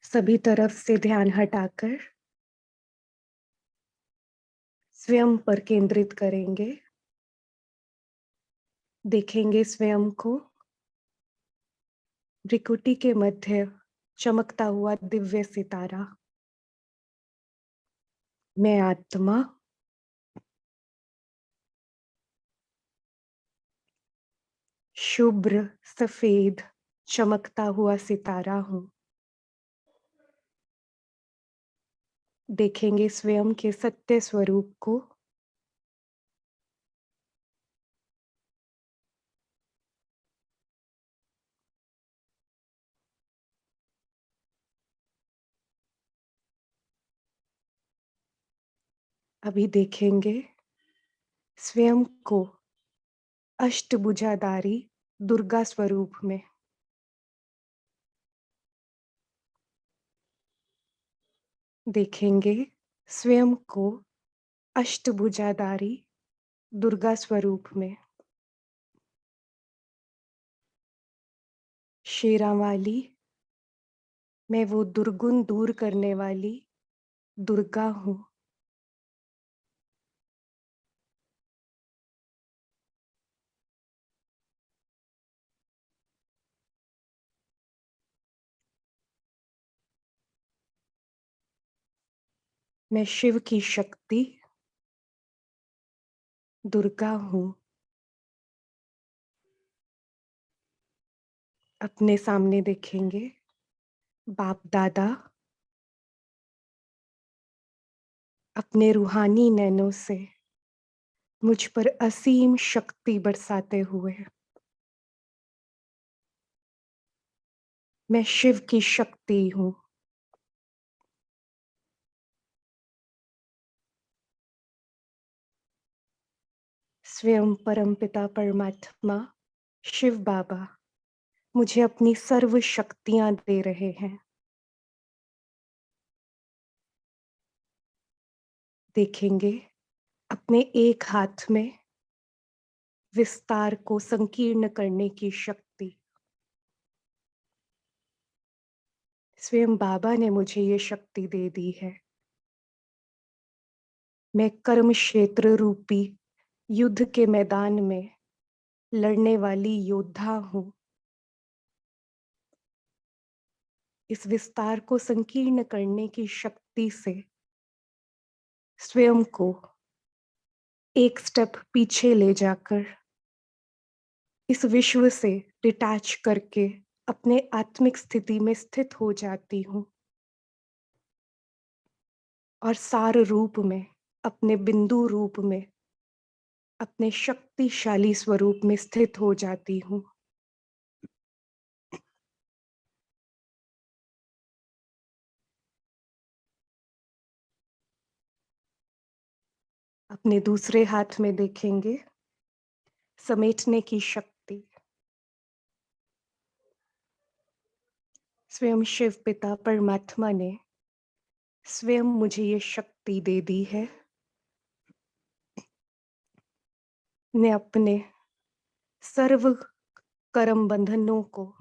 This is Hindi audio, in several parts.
सभी तरफ से ध्यान हटाकर स्वयं पर केंद्रित करेंगे। देखेंगे स्वयं को भ्रिकुटी के मध्य चमकता हुआ दिव्य सितारा। मैं आत्मा शुभ्र सफेद चमकता हुआ सितारा हूँ। देखेंगे स्वयं के सत्य स्वरूप को। अभी देखेंगे स्वयं को अष्टभुजाधारी दुर्गा स्वरूप में। देखेंगे स्वयं को अष्टभुजाधारी दुर्गा स्वरूप में। शेरां वाली, मैं वो दुर्गुण दूर करने वाली दुर्गा हूँ। मैं शिव की शक्ति दुर्गा हूँ। अपने सामने देखेंगे बाप दादा अपने रूहानी नैनों से मुझ पर असीम शक्ति बरसाते हुए। मैं शिव की शक्ति हूँ। स्वयं परमपिता परमात्मा शिव बाबा मुझे अपनी सर्व शक्तियां दे रहे हैं। देखेंगे अपने एक हाथ में विस्तार को संकीर्ण करने की शक्ति। स्वयं बाबा ने मुझे ये शक्ति दे दी है। मैं कर्म क्षेत्र रूपी युद्ध के मैदान में लड़ने वाली योद्धा हूँ। इस विस्तार को संकीर्ण करने की शक्ति से स्वयं को एक स्टेप पीछे ले जाकर इस विश्व से डिटैच करके अपने आत्मिक स्थिति में स्थित हो जाती हूँ और सार रूप में, अपने बिंदु रूप में, अपने शक्तिशाली स्वरूप में स्थित हो जाती हूँ। अपने दूसरे हाथ में देखेंगे समेटने की शक्ति। स्वयं शिव पिता परमात्मा ने स्वयं मुझे ये शक्ति दे दी है। ने अपने सर्व कर्म बंधनों को,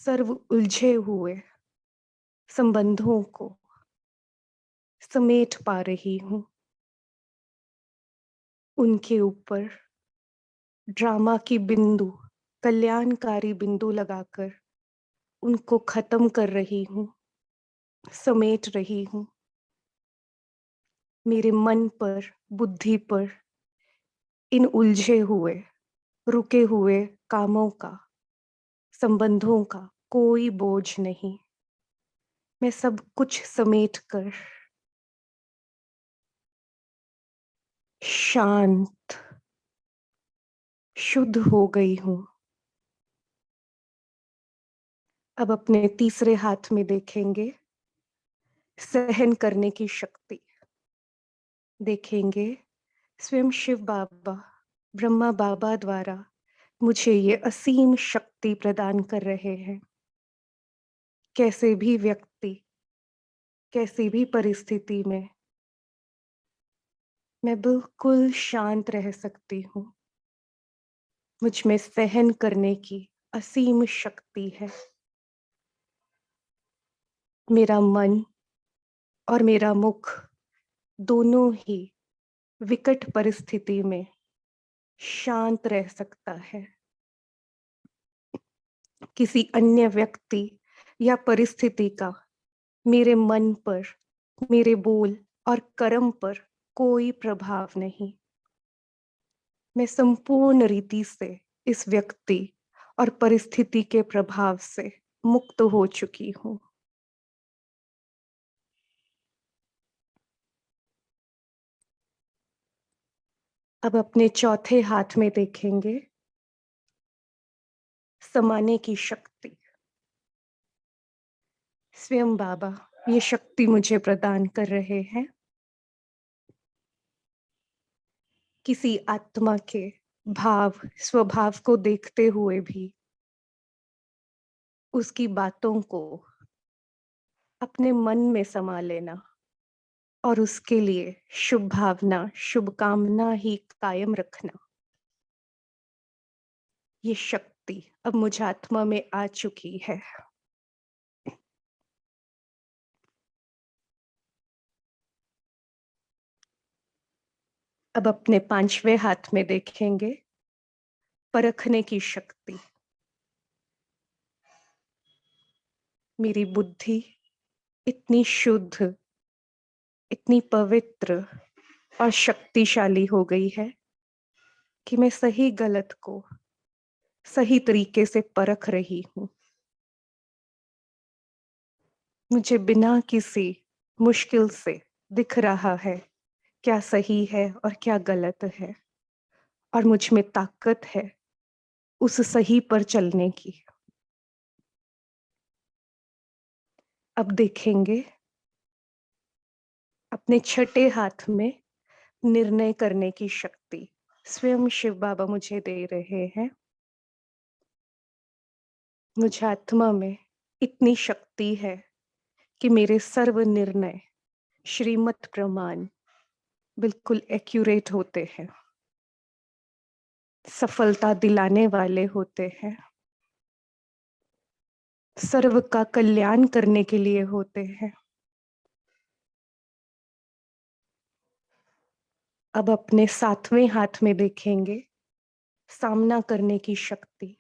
सर्व उलझे हुए संबंधों को समेट पा रही हूँ। उनके ऊपर ड्रामा की बिंदु, कल्याणकारी बिंदु लगाकर उनको खत्म कर रही हूँ, समेट रही हूँ। मेरे मन पर, बुद्धि पर इन उलझे हुए, रुके हुए कामों का, संबंधों का कोई बोझ नहीं। मैं सब कुछ समेट कर शांत, शुद्ध हो गई हूँ। अब अपने तीसरे हाथ में देखेंगे सहन करने की शक्ति। देखेंगे स्वयं शिव बाबा, ब्रह्मा बाबा द्वारा मुझे ये असीम शक्ति प्रदान कर रहे हैं। कैसे भी व्यक्ति, कैसी भी परिस्थिति में मैं बिल्कुल शांत रह सकती हूँ। मुझ में सहन करने की असीम शक्ति है। मेरा मन और मेरा मुख दोनों ही विकट परिस्थिति में शांत रह सकता है। किसी अन्य व्यक्ति या परिस्थिति का मेरे मन पर, मेरे बोल और कर्म पर कोई प्रभाव नहीं। मैं संपूर्ण रीति से इस व्यक्ति और परिस्थिति के प्रभाव से मुक्त हो चुकी हूँ। अब अपने चौथे हाथ में देखेंगे समाने की शक्ति। स्वयं बाबा ये शक्ति मुझे प्रदान कर रहे हैं। किसी आत्मा के भाव, स्वभाव को देखते हुए भी उसकी बातों को अपने मन में समा लेना और उसके लिए शुभ भावना, शुभकामना ही कायम रखना, ये शक्ति अब मुझ आत्मा में आ चुकी है। अब अपने पांचवें हाथ में देखेंगे परखने की शक्ति। मेरी बुद्धि इतनी शुद्ध, इतनी पवित्र और शक्तिशाली हो गई है कि मैं सही गलत को सही तरीके से परख रही हूँ। मुझे बिना किसी मुश्किल से दिख रहा है क्या सही है और क्या गलत है, और मुझ में ताकत है उस सही पर चलने की। अब देखेंगे अपने छठे हाथ में निर्णय करने की शक्ति स्वयं शिव बाबा मुझे दे रहे हैं। मुझ आत्मा में इतनी शक्ति है कि मेरे सर्व निर्णय श्रीमत प्रमाण बिल्कुल एक्यूरेट होते हैं, सफलता दिलाने वाले होते हैं, सर्व का कल्याण करने के लिए होते हैं। अब अपने सातवें हाथ में देखेंगे सामना करने की शक्ति।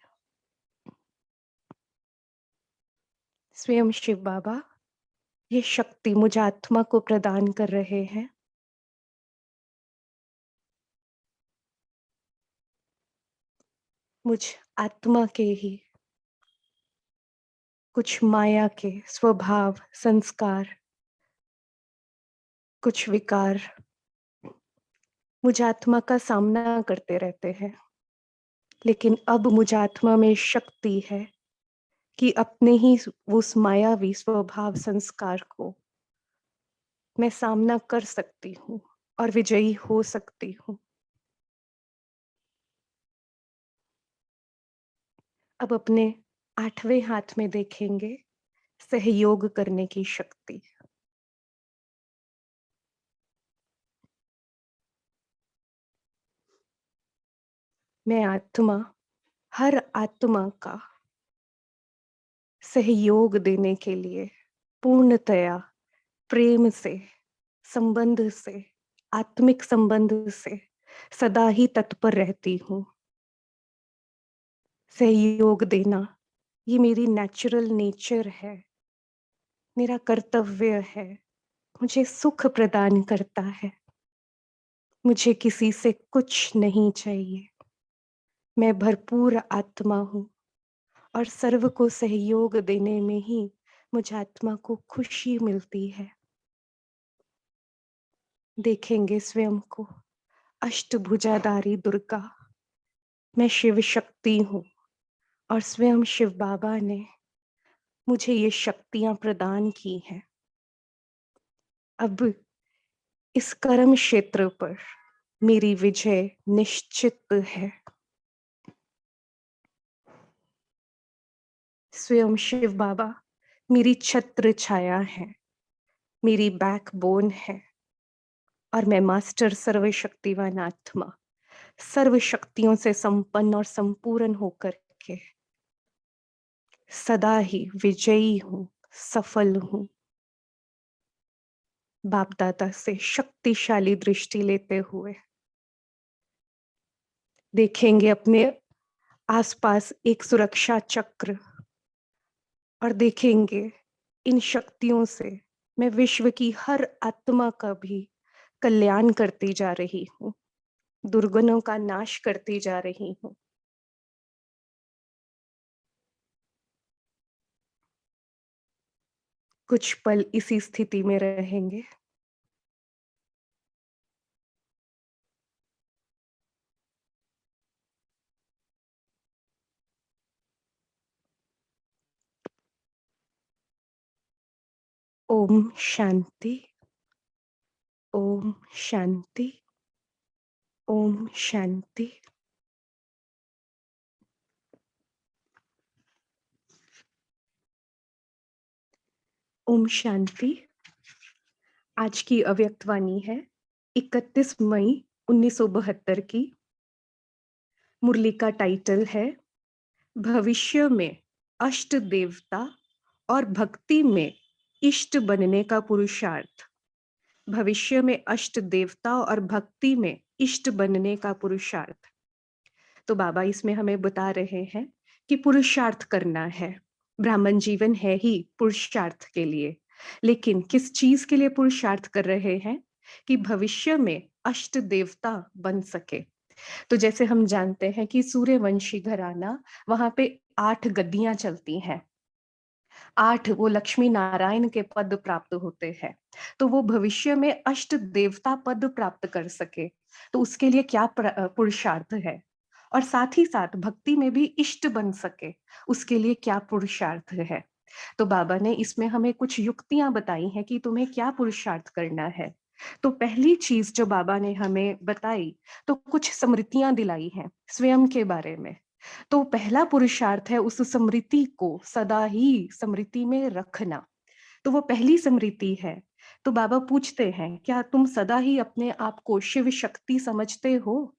स्वयं शिव बाबा ये शक्ति मुझ आत्मा को प्रदान कर रहे हैं। मुझ आत्मा के ही कुछ माया के स्वभाव, संस्कार, कुछ विकार मुझ आत्मा का सामना करते रहते हैं, लेकिन अब मुझ आत्मा में शक्ति है कि अपने ही उस मायावी स्वभाव, संस्कार को मैं सामना कर सकती हूँ और विजयी हो सकती हूँ। अब अपने आठवें हाथ में देखेंगे सहयोग करने की शक्ति। मैं आत्मा, हर आत्मा का सहयोग देने के लिए पूर्णतया प्रेम से, संबंध से, आत्मिक संबंध से सदा ही तत्पर रहती हूँ। सहयोग देना ये मेरी नेचुरल नेचर है, मेरा कर्तव्य है, मुझे सुख प्रदान करता है। मुझे किसी से कुछ नहीं चाहिए। मैं भरपूर आत्मा हूँ और सर्व को सहयोग देने में ही मुझ आत्मा को खुशी मिलती है। देखेंगे स्वयं को अष्टभुजाधारी दुर्गा। मैं शिव शक्ति हूँ और स्वयं शिव बाबा ने मुझे ये शक्तियां प्रदान की हैं। अब इस कर्म क्षेत्र पर मेरी विजय निश्चित है। स्वयं शिव बाबा मेरी छत्र छाया है, मेरी बैकबोन है, और मैं मास्टर सर्वशक्तिवान आत्मा, सर्व शक्तियों से संपन्न और संपूर्ण होकर के सदा ही विजयी हूँ, सफल हूँ। बाप दादा से शक्तिशाली दृष्टि लेते हुए देखेंगे अपने आसपास एक सुरक्षा चक्र और देखेंगे इन शक्तियों से मैं विश्व की हर आत्मा का भी कल्याण करती जा रही हूँ, दुर्गुणों का नाश करती जा रही हूँ। कुछ पल इसी स्थिति में रहेंगे। ओम शांति, ओम शांति, ओम शांति। ओम शांति। आज की अव्यक्त वाणी है 31 मई 1972 की। मुरली का टाइटल है भविष्य में अष्ट देवता और भक्ति में इष्ट बनने का पुरुषार्थ। भविष्य में अष्ट देवता और भक्ति में इष्ट बनने का पुरुषार्थ। तो बाबा इसमें हमें बता रहे हैं कि पुरुषार्थ करना है। ब्राह्मण जीवन है ही पुरुषार्थ के लिए, लेकिन किस चीज के लिए पुरुषार्थ कर रहे हैं? कि भविष्य में अष्ट देवता बन सके। तो जैसे हम जानते हैं कि सूर्यवंशी घराना, वहां पे 8 गद्दियां चलती हैं। 8 वो लक्ष्मी नारायण के पद प्राप्त होते हैं। तो वो भविष्य में अष्ट देवता पद प्राप्त कर सके, तो उसके लिए क्या पुरुषार्थ है? और साथ ही साथ भक्ति में भी इष्ट बन सके, उसके लिए क्या पुरुषार्थ है? तो बाबा ने इसमें हमें कुछ युक्तियां बताई हैं कि तुम्हें क्या पुरुषार्थ करना है। तो पहली चीज जो बाबा ने हमें बताई, तो कुछ स्मृतियां दिलाई हैं स्वयं के बारे में। तो पहला पुरुषार्थ है उस स्मृति को सदा ही स्मृति में रखना। तो वो पहली स्मृति है। तो बाबा पूछते हैं, क्या तुम सदा ही अपने आप को शिव शक्ति समझते हो?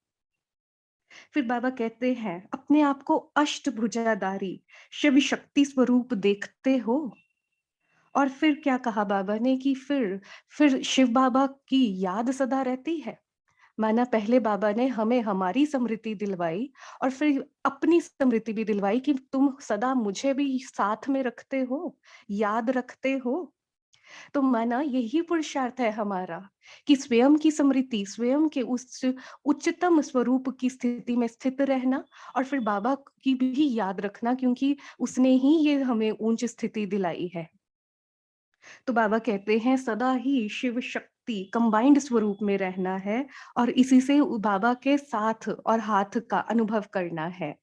फिर बाबा कहते हैं, अपने आप को अष्टभुजाधारी शिव शक्ति स्वरूप देखते हो? और फिर क्या कहा बाबा ने कि फिर शिव बाबा की याद सदा रहती है। माना पहले बाबा ने हमें हमारी स्मृति दिलवाई और फिर अपनी स्मृति भी दिलवाई कि तुम सदा मुझे भी साथ में रखते हो, याद रखते हो। तो माना यही पुरुषार्थ है हमारा कि स्वयं की स्मृति, स्वयं के उस उच्चतम स्वरूप की स्थिति में स्थित रहना और फिर बाबा की भी याद रखना, क्योंकि उसने ही ये हमें ऊंच स्थिति दिलाई है। तो बाबा कहते हैं सदा ही शिव शक्ति कंबाइंड स्वरूप में रहना है और इसी से बाबा के साथ और हाथ का अनुभव करना है।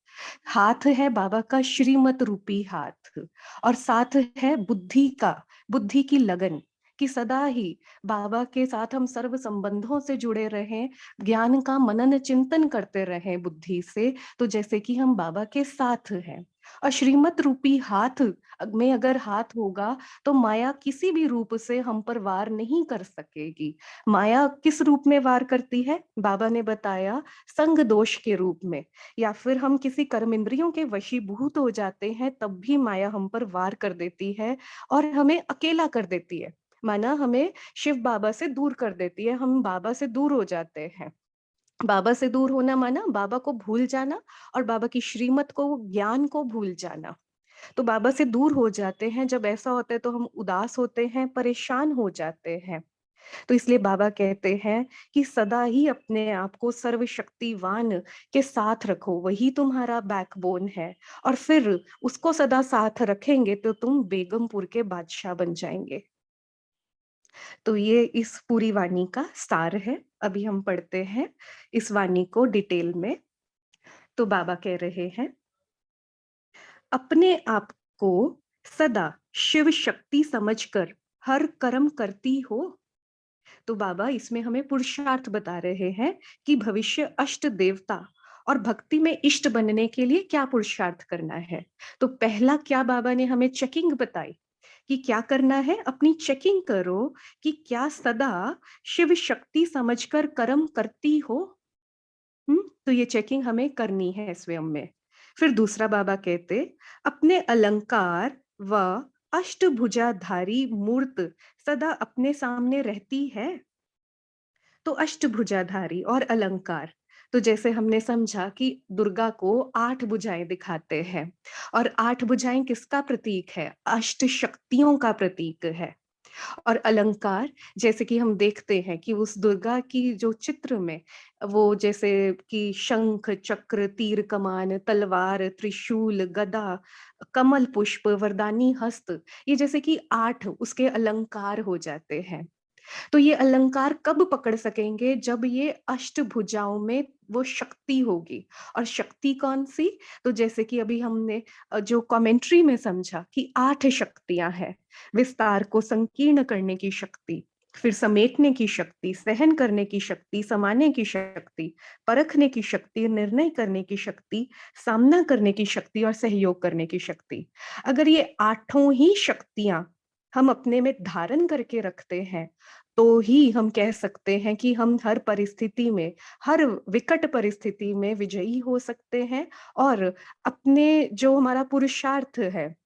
हाथ है बाबा का श्रीमत रूपी हाथ, और साथ है बुद्धि का, बुद्धि की लगन, कि सदा ही बाबा के साथ हम सर्व संबंधों से जुड़े रहें, ज्ञान का मनन चिंतन करते रहें बुद्धि से, तो जैसे कि हम बाबा के साथ हैं। और श्रीमत रूपी हाथ में अगर हाथ होगा तो माया किसी भी रूप से हम पर वार नहीं कर सकेगी। माया किस रूप में वार करती है? बाबा ने बताया, संग दोष के रूप में, या फिर हम किसी कर्म इंद्रियों के वशीभूत हो जाते हैं तब भी माया हम पर वार कर देती है और हमें अकेला कर देती है। माना हमें शिव बाबा से दूर कर देती है, हम बाबा से दूर हो जाते हैं। बाबा से दूर होना माना बाबा को भूल जाना और बाबा की श्रीमत को, ज्ञान को भूल जाना। तो बाबा से दूर हो जाते हैं। जब ऐसा होता है तो हम उदास होते हैं, परेशान हो जाते हैं। तो इसलिए बाबा कहते हैं कि सदा ही अपने आप को सर्वशक्तिवान के साथ रखो, वही तुम्हारा बैकबोन है। और फिर उसको सदा साथ रखेंगे तो तुम बेगमपुर के बादशाह बन जाएंगे। तो ये इस पूरी वाणी का सार है। अभी हम पढ़ते हैं इस वाणी को डिटेल में। तो बाबा कह रहे हैं, अपने आप को सदा शिव शक्ति समझकर हर कर्म करती हो। तो बाबा इसमें हमें पुरुषार्थ बता रहे हैं कि भविष्य अष्ट देवता और भक्ति में इष्ट बनने के लिए क्या पुरुषार्थ करना है। तो पहला क्या बाबा ने हमें चेकिंग बताई कि क्या करना है? अपनी चेकिंग करो कि क्या सदा शिव शक्ति समझकर कर्म करती हो। तो ये चेकिंग हमें करनी है स्वयं में। फिर दूसरा बाबा कहते, अपने अलंकार व अष्टभुजाधारी मूर्त सदा अपने सामने रहती है। तो अष्टभुजाधारी और अलंकार, तो जैसे हमने समझा कि दुर्गा को 8 भुजाएं दिखाते हैं और 8 भुजाएं किसका प्रतीक है? अष्ट शक्तियों का प्रतीक है। और अलंकार, जैसे कि हम देखते हैं कि उस दुर्गा की जो चित्र में वो जैसे कि शंख, चक्र, तीर कमान, तलवार, त्रिशूल, गदा, कमल पुष्प, वरदानी हस्त, ये जैसे कि 8 उसके अलंकार हो जाते हैं। तो ये अलंकार कब पकड़ सकेंगे? जब ये अष्टभुजाओं में वो शक्ति होगी। और शक्ति कौन-सी? तो जैसे कि अभी हमने जो कमेंट्री में समझा कि 8 शक्तियाँ हैं। विस्तार को संकीर्ण करने की शक्ति, फिर समेटने की शक्ति, सहन करने की शक्ति, समाने की शक्ति, परखने की शक्ति, निर्णय करने की शक्ति, सामना करने की शक्ति और सहयोग करने की शक्ति। अगर ये आठों ही शक्तियाँ हम अपने में धारण करके रखते हैं, तो ही हम कह सकते हैं कि हम हर परिस्थिति में, हर विकट परिस्थिति में विजयी हो सकते हैं और अपने जो हमारा पुरुषार्थ है,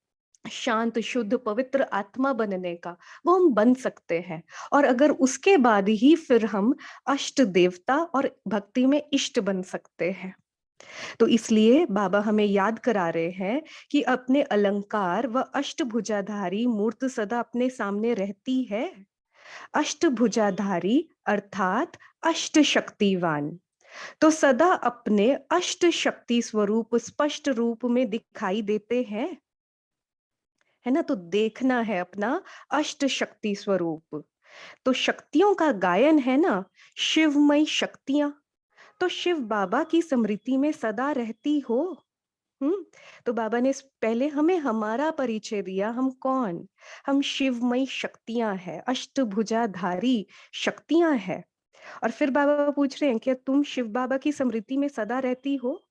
शांत, शुद्ध, पवित्र आत्मा बनने का, वो हम बन सकते हैं। और अगर उसके बाद ही फिर हम अष्ट देवता और भक्ति में इष्ट बन सकते हैं। तो इसलिए बाबा हमें याद करा रहे हैं कि अपने अलंकार व अष्टभुजाधारी मूर्त सदा अपने सामने रहती है। अष्टभुजाधारी अर्थात अष्ट शक्तिवान, तो सदा अपने अष्ट शक्ति स्वरूप स्पष्ट रूप में दिखाई देते हैं, है ना? तो देखना है अपना अष्ट शक्ति स्वरूप। तो शक्तियों का गायन है ना, शिवमयी शक्तियां, तो शिव बाबा की स्मृति में सदा रहती हो। हम्म। तो बाबा ने पहले हमें हमारा परिचय दिया, हम कौन? हम शिवमयी शक्तियां हैं, अष्टभुजाधारी शक्तियां हैं। और फिर बाबा पूछ रहे हैं कि तुम शिव बाबा की स्मृति में सदा रहती हो?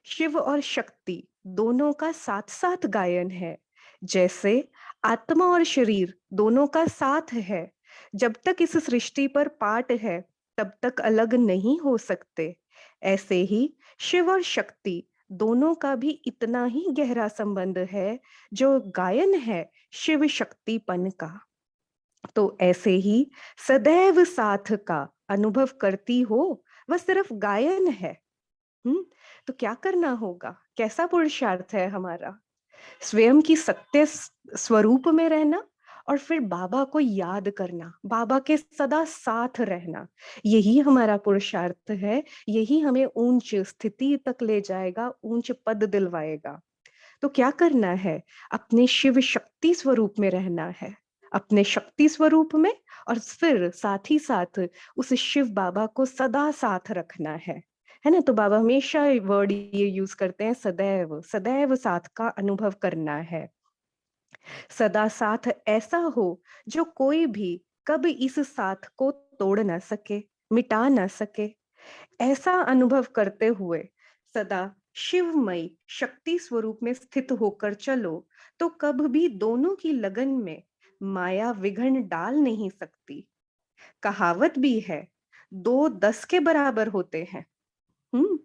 शिव और शक्ति दोनों का साथ साथ गायन है। जैसे आत्मा और शरीर दोनों का साथ है। जब तक इस सृष्टि पर पार्ट है, तब तक अलग नहीं हो सकते। ऐसे ही शिव और शक्ति दोनों का भी इतना ही गहरा संबंध है, जो गायन है शिव शक्तिपन का। तो ऐसे ही सदैव साथ का अनुभव करती हो, वह सिर्फ गायन है। हम्म। तो क्या करना होगा? कैसा पुरुषार्थ है हमारा? स्वयं की सत्य स्वरूप में रहना और फिर बाबा को याद करना, बाबा के सदा साथ रहना। यही हमारा पुरुषार्थ है। यही हमें ऊंच स्थिति तक ले जाएगा, ऊंच पद दिलवाएगा। तो क्या करना है? अपने शिव शक्ति स्वरूप में रहना है, अपने शक्ति स्वरूप में, और फिर साथ ही साथ उस शिव बाबा को सदा साथ रखना है ना? तो बाबा हमेशा वर्ड ये यूज करते हैं, सदैव, सदैव साथ का अनुभव करना है। सदा साथ ऐसा हो जो कोई भी कभी इस साथ को तोड़ ना सके, मिटा ना सके। ऐसा अनुभव करते हुए सदा शिवमयी शक्ति स्वरूप में स्थित होकर चलो, तो कभी भी दोनों की लगन में माया विघ्न डाल नहीं सकती। कहावत भी है, दो 10 के बराबर होते हैं। हम्म।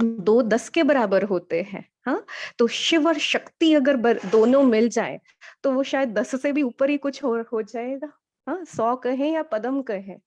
दो 10 के बराबर होते हैं। हाँ। तो शिव और शक्ति अगर दोनों मिल जाए, तो वो शायद 10 से भी ऊपर ही कुछ हो जाएगा। हाँ, 100 कहें या पदम कहें,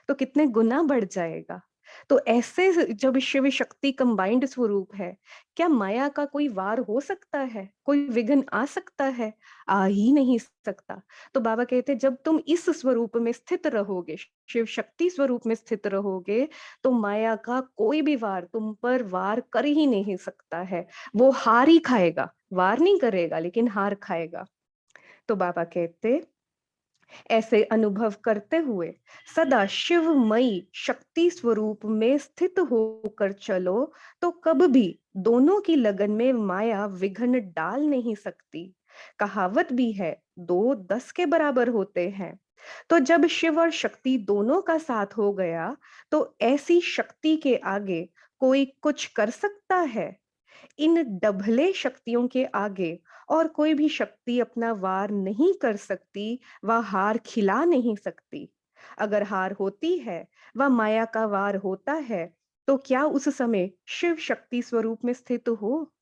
तो कितने गुना बढ़ जाएगा। तो ऐसे जब शिव शक्ति कंबाइंड स्वरूप है, क्या माया का कोई वार हो सकता है? कोई विघ्न आ सकता है? आ ही नहीं सकता। तो बाबा कहते हैं, जब तुम इस स्वरूप में स्थित रहोगे, शिव शक्ति स्वरूप में स्थित रहोगे, तो माया का कोई भी वार तुम पर वार कर ही नहीं सकता है। वो हार ही खाएगा, वार नहीं करेगा लेकिन हार खाएगा। तो बाबा कहते, ऐसे अनुभव करते हुए सदा शिवमयी शक्ति स्वरूप में स्थित होकर चलो, तो कब भी दोनों की लगन में माया विघ्न डाल नहीं सकती। कहावत भी है, दो 10 के बराबर होते हैं। तो जब शिव और शक्ति दोनों का साथ हो गया, तो ऐसी शक्ति के आगे कोई कुछ कर सकता है? इन डभले शक्तियों के आगे और कोई भी शक्ति अपना वार नहीं कर सकती, वह हार खिला नहीं सकती। अगर हार होती है, वह माया का वार होता है, तो क्या उस समय शिव शक्ति स्वरूप में स्थित हो?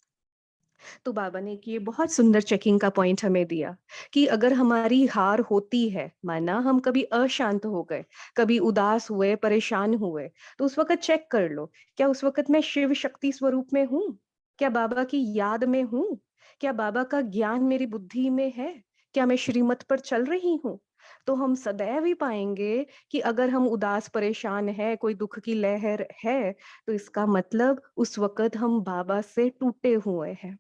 तो बाबा ने कि ये बहुत सुंदर चेकिंग का पॉइंट हमें दिया कि अगर हमारी हार होती है, माना हम कभी अशांत हो गए, कभी उदास हुए, परेशान हुए, तो उस वक़्त चेक कर लो, क्या उस वक़्त मैं शिव शक्ति स्वरूप में हूँ? क्या बाबा की याद में हूँ? क्या बाबा का ज्ञान मेरी बुद्धि में है? क्या मैं श्रीमत पर चल रही हूँ? तो हम सदैव ही पाएँगे कि अगर हम उदास, परेशान हैं, कोई दुःख की लहर है, तो इसका मतलब उस वक़्त हम बाबा से टूटे हुए हैं।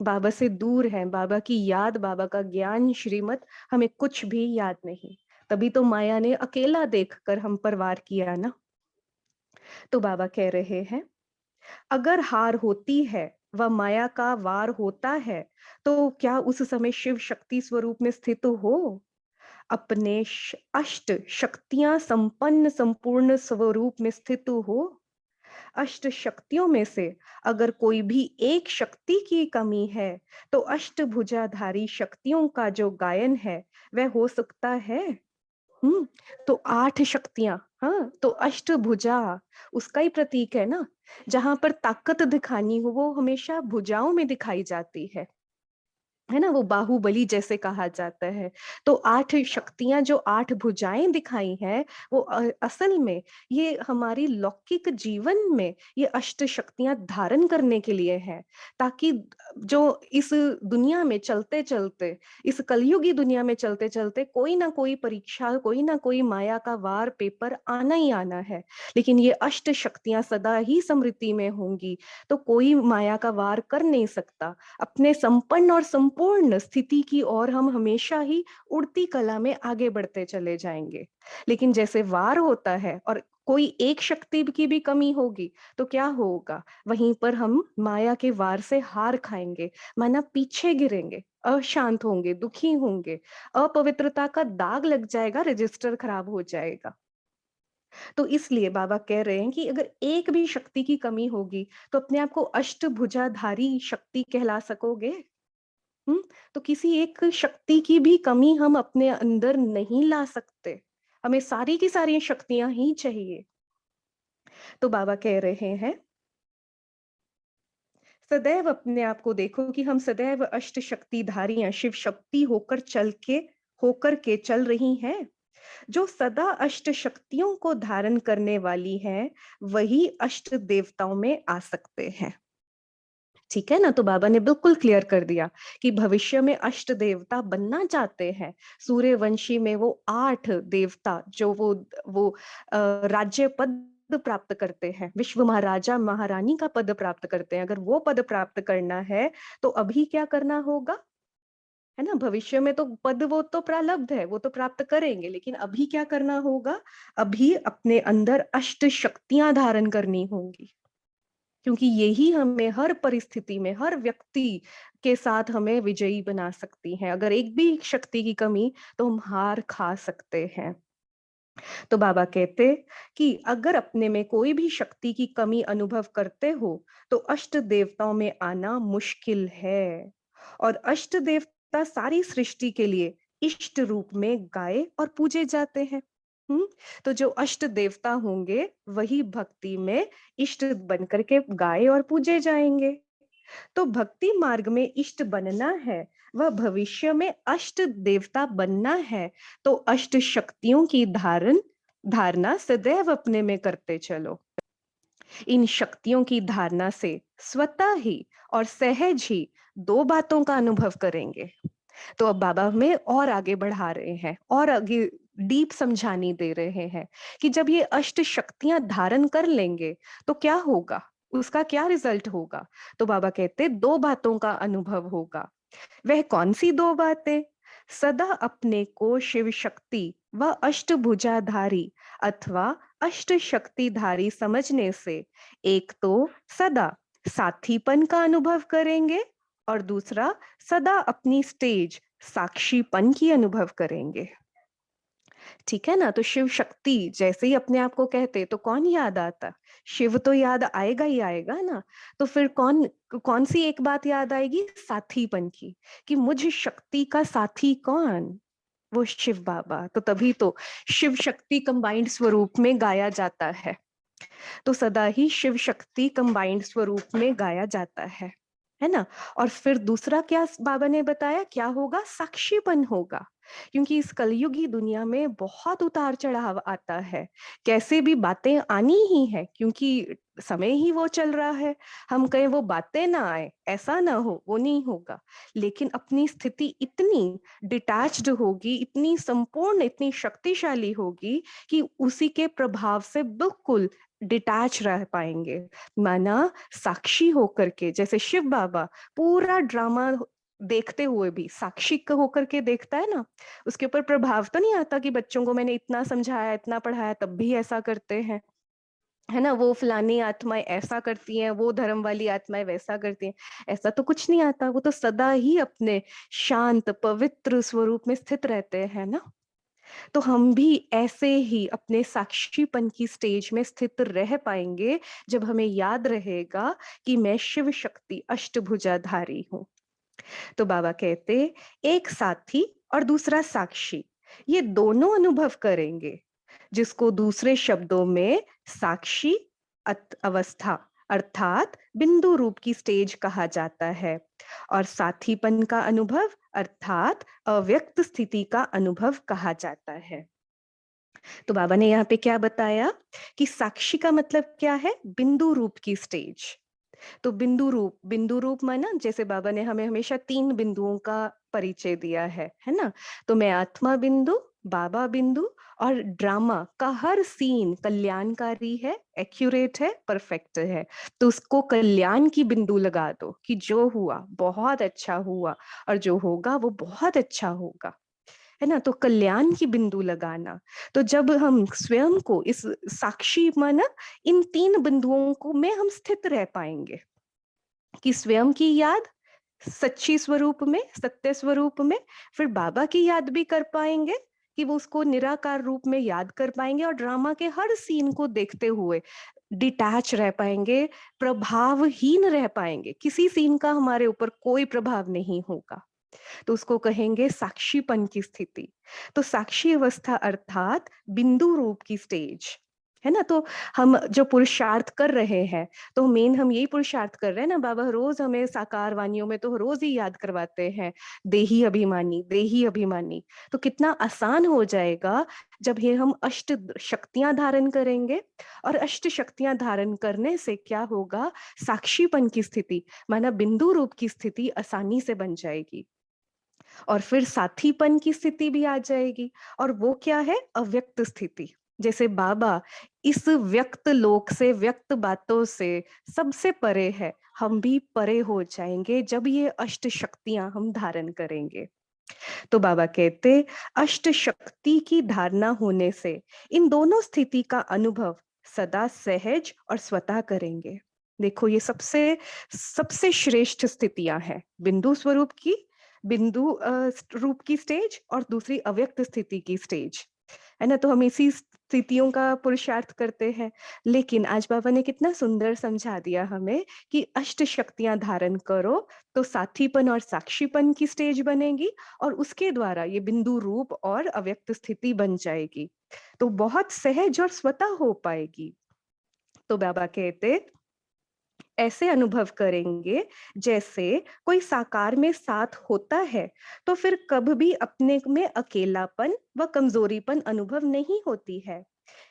बाबा से दूर हैं, बाबा की याद, बाबा का ज्ञान, श्रीमत हमें कुछ भी याद नहीं। तभी तो माया ने अकेला देखकर हम पर वार किया ना। तो बाबा कह रहे हैं, अगर हार होती है व माया का वार होता है, तो क्या उस समय शिव शक्ति स्वरूप में स्थित हो? अपने अष्ट शक्तियां संपन्न संपूर्ण स्वरूप में स्थित हो? अष्ट शक्तियों में से अगर कोई भी एक शक्ति की कमी है, तो अष्टभुजाधारी शक्तियों का जो गायन है, वह हो सकता है? हुँ, तो 8 शक्तियाँ, हाँ, तो अष्टभुजा उसका ही प्रतीक है ना, जहाँ पर ताकत दिखानी हो, वो हमेशा भुजाओं में दिखाई जाती है ना? वो बाहुबली जैसे कहा जाता है। तो 8 शक्तियाँ जो 8 भुजाएँ दिखाई हैं, वो असल में ये हमारी लौकिक जीवन में ये अष्ट शक्तियाँ धारण करने के लिए हैं, ताकि जो इस दुनिया में चलते-चलते, इस कलयुगी दुनिया में चलते-चलते कोई ना कोई परीक्षा, कोई ना कोई माया का वार, पेपर आना ही आना है। लेकिन ये अष्ट शक्तियाँ सदा ही समृद्धि में होंगी, तो कोई माया का वार कर नहीं सकता। अपने संपन्न और संपूर्ण स्थिति की ओर हम हमेशा ही उड़ती कला में आगे बढ़ते चले जाएंगे। लेकिन जैसे वार होता है और कोई एक शक्ति की भी कमी होगी, तो क्या होगा? वहीं पर हम माया के वार से हार खाएंगे, माना पीछे गिरेंगे, अशांत होंगे, दुखी होंगे, अपवित्रता का दाग लग जाएगा, रजिस्टर खराब हो जाएगा। तो इसलिए बाबा कह रहे हैं कि अगर एक भी शक्ति की कमी होगी, तो अपने आप को अष्टभुजाधारी शक्ति कहला सकोगे? हुँ? तो किसी एक शक्ति की भी कमी हम अपने अंदर नहीं ला सकते। हमें सारी की सारी शक्तियाँ ही चाहिए। तो बाबा कह रहे हैं, सदैव अपने आप को देखो कि हम सदैव अष्ट शक्तिधारियाँ, शिव शक्ति होकर के चल रही हैं। जो सदा अष्ट शक्तियों को धारण करने वाली हैं, वही अष्ट देवताओं में आ सकते हैं। ठीक है ना? तो बाबा ने बिल्कुल क्लियर कर दिया कि भविष्य में अष्ट देवता बनना चाहते हैं। सूर्यवंशी में वो 8 देवता जो वो राज्य पद प्राप्त करते हैं, विश्व महाराजा महारानी का पद प्राप्त करते हैं। अगर वो पद प्राप्त करना है, तो अभी क्या करना होगा? है ना? भविष्य में तो पद वो तो प्रालब्ध है, वो तो प्राप्त करेंगे, लेकिन अभी क्या करना होगा? अभी अपने अंदर अष्ट शक्तियाँ धारण करनी होंगी। क्योंकि यही हमें हर परिस्थिति में, हर व्यक्ति के साथ हमें विजयी बना सकती हैं। अगर एक भी शक्ति की कमी, तो हम हार खा सकते हैं। तो बाबा कहते कि अगर अपने में कोई भी शक्ति की कमी अनुभव करते हो, तो अष्ट देवताओं में आना मुश्किल है। और अष्ट देवता सारी सृष्टि के लिए इष्ट रूप में गाए और पूजे जाते हैं। हुँ? तो जो अष्ट देवता होंगे, वही भक्ति में इष्ट बनकर के गाए और पूजे जाएँगे। तो भक्ति मार्ग में इष्ट बनना है, वह भविष्य में अष्ट देवता बनना है, तो अष्ट शक्तियों की धारणा सदैव अपने में करते चलो। इन शक्तियों की धारणा से स्वतः ही और सहज ही 2 बातों का अनुभव करेंगे। तो अब बाबा हमें और आगे बढ़ा रहे हैं और आगे डीप समझानी दे रहे हैं कि जब ये अष्ट शक्तियां धारण कर लेंगे, तो क्या होगा? उसका क्या रिजल्ट होगा? तो बाबा कहते 2 बातों का अनुभव होगा। वह कौन सी 2 बातें? सदा अपने को शिव शक्ति व अष्टभुजाधारी अथवा अष्ट शक्तिधारी समझने से एक तो सदा साथीपन का अनुभव करेंगे और दूसरा सदा अपनी स्टेज साक्षीपन की अनुभव करेंगे। ठीक है ना? तो शिव शक्ति जैसे ही अपने आप को कहते तो कौन याद आता? शिव तो याद आएगा ही आएगा ना। तो फिर कौन सी एक बात याद आएगी? साथीपन की, कि मुझ शक्ति का साथी कौन? वो शिव बाबा। तो तभी तो शिव शक्ति कंबाइंड स्वरूप में गाया जाता है। तो सदा ही शिव शक्ति कंबाइंड स्वरूप में गाया जाता है है ना? और फिर दूसरा क्या बाबा ने बताया क्या होगा? साक्षीपन होगा। क्योंकि इस कलयुगी दुनिया में बहुत उतार-चढ़ाव आता है। कैसे भी बातें आनी ही है क्योंकि समय ही वो चल रहा है। हम कहें वो बातें ना आए, ऐसा ना हो, वो नहीं होगा। लेकिन अपनी स्थिति इतनी डिटैच्ड होगी, इतनी संपूर्ण, इतनी शक्तिशाली होगी कि उसी के प्रभाव से बिल्कुल डिटैच रह पाएँगे। माना साक्षी होकर के जैसे शिव बाबा पूरा ड्रामा देखते हुए भी साक्षी होकर के देखता है ना, उसके ऊपर प्रभाव तो नहीं आता कि बच्चों को मैंने इतना समझाया, इतना पढ़ाया तब भी ऐसा करते हैं। है ना? वो फलानी आत्माएँ ऐसा करती हैं, वो धर्म वाली आत्माएँ वैसा करती हैं। ऐसा तो कुछ नहीं आता, वो तो सदा ही अपने शांत, पवित्र स्वरूप में स्थित रहते हैं ना। तो हम भी ऐसे ही अपने साक्षीपन की स्टेज में स्थित रह पाएँगे, जब हमें याद रहेगा कि मैं शिव शक्ति अष्टभुजाधारी हूँ। तो बाबा कहते, एक साथी और दूसरा साक्षी, ये दोनों अनुभव करेंगे, जिसको दूसरे शब्दों में साक्षी अवस्था अर्थात बिंदु रूप की स्टेज कहा जाता है और साथीपन का अनुभव अर्थात अव्यक्त स्थिति का अनुभव कहा जाता है। तो बाबा ने यहाँ पे क्या बताया कि साक्षी का मतलब क्या है? बिंदु रूप की स्टेज। तो बिंदु रूप माना जैसे बाबा ने हमें हमेशा 3 बिंदुओं का परिचय दिया है ना? तो मैं आत्मा बिंदु, बाबा बिंदु और ड्रामा का हर सीन कल्याणकारी है, एक्यूरेट है, परफेक्ट है। तो उसको कल्याण की बिंदु लगा दो कि जो हुआ बहुत अच्छा हुआ और जो होगा वो बहुत अच्छा होगा। है ना? तो कल्याण की बिंदु लगाना। तो जब हम स्वयं को इस साक्षी माना इन 3 बिंदुओं को में हम स्थित रह पाएँगे। कि स्वयं की याद सच्ची स्वरूप में, सत्य स्वरूप में, फिर बाबा की याद भी कर पाएँगे कि वो उसको निराकार रूप में याद कर पाएँगे और ड्रामा के हर सीन को देखते हुए डिटैच रह पाएँगे, प्रभावहीन रह पाएँगे। किसी सीन का हमारे ऊपर कोई प्रभाव नहीं होगा। तो उसको कहेंगे साक्षीपन की स्थिति। तो साक्षी अवस्था अर्थात बिंदु रूप की स्टेज, है ना? तो हम जो पुरुषार्थ कर रहे हैं, तो मेन हम यही पुरुषार्थ कर रहे हैं ना, बाबा रोज हमें साकार वानियों में तो रोज ही याद करवाते हैं, देही अभिमानी, देही अभिमानी। तो कितना आसान हो जाएगा जब ये हम अष्ट शक्तियां धारण करेंगे और अष्ट शक्तियां धारण करने से क्या होगा? साक्षीपन की स्थिति माना बिंदु रूप की स्थिति आसानी से बन जाएगी। और फिर साथीपन की स्थिति भी आ जाएगी और वो क्या है? अव्यक्त स्थिति। जैसे बाबा इस व्यक्त लोक से, व्यक्त बातों से सबसे परे है, हम भी परे हो जाएंगे जब ये अष्ट शक्तियां हम धारण करेंगे। तो बाबा कहते, अष्ट शक्ति की धारणा होने से इन दोनों स्थिति का अनुभव सदा सहज और स्वतः करेंगे। देखो ये सबसे सबसे श्रेष्ठ स्थितियां हैं, बिंदु स्वरूप की, बिंदु रूप की स्टेज और दूसरी अव्यक्त स्थिति की स्टेज, है ना? तो हम इसी स्थितियों का पुरुषार्थ करते हैं। लेकिन आज बाबा ने कितना सुंदर समझा दिया हमें कि अष्ट शक्तियां धारण करो तो साथीपन और साक्षीपन की स्टेज बनेगी और उसके द्वारा ये बिंदु रूप और अव्यक्त स्थिति बन जाएगी। तो बहुत सहज और स्वतः हो पाएगी। तो बाबा कहते ऐसे अनुभव करेंगे जैसे कोई साकार में साथ होता है तो फिर कभी भी अपने में अकेलापन व कमजोरीपन अनुभव नहीं होती है।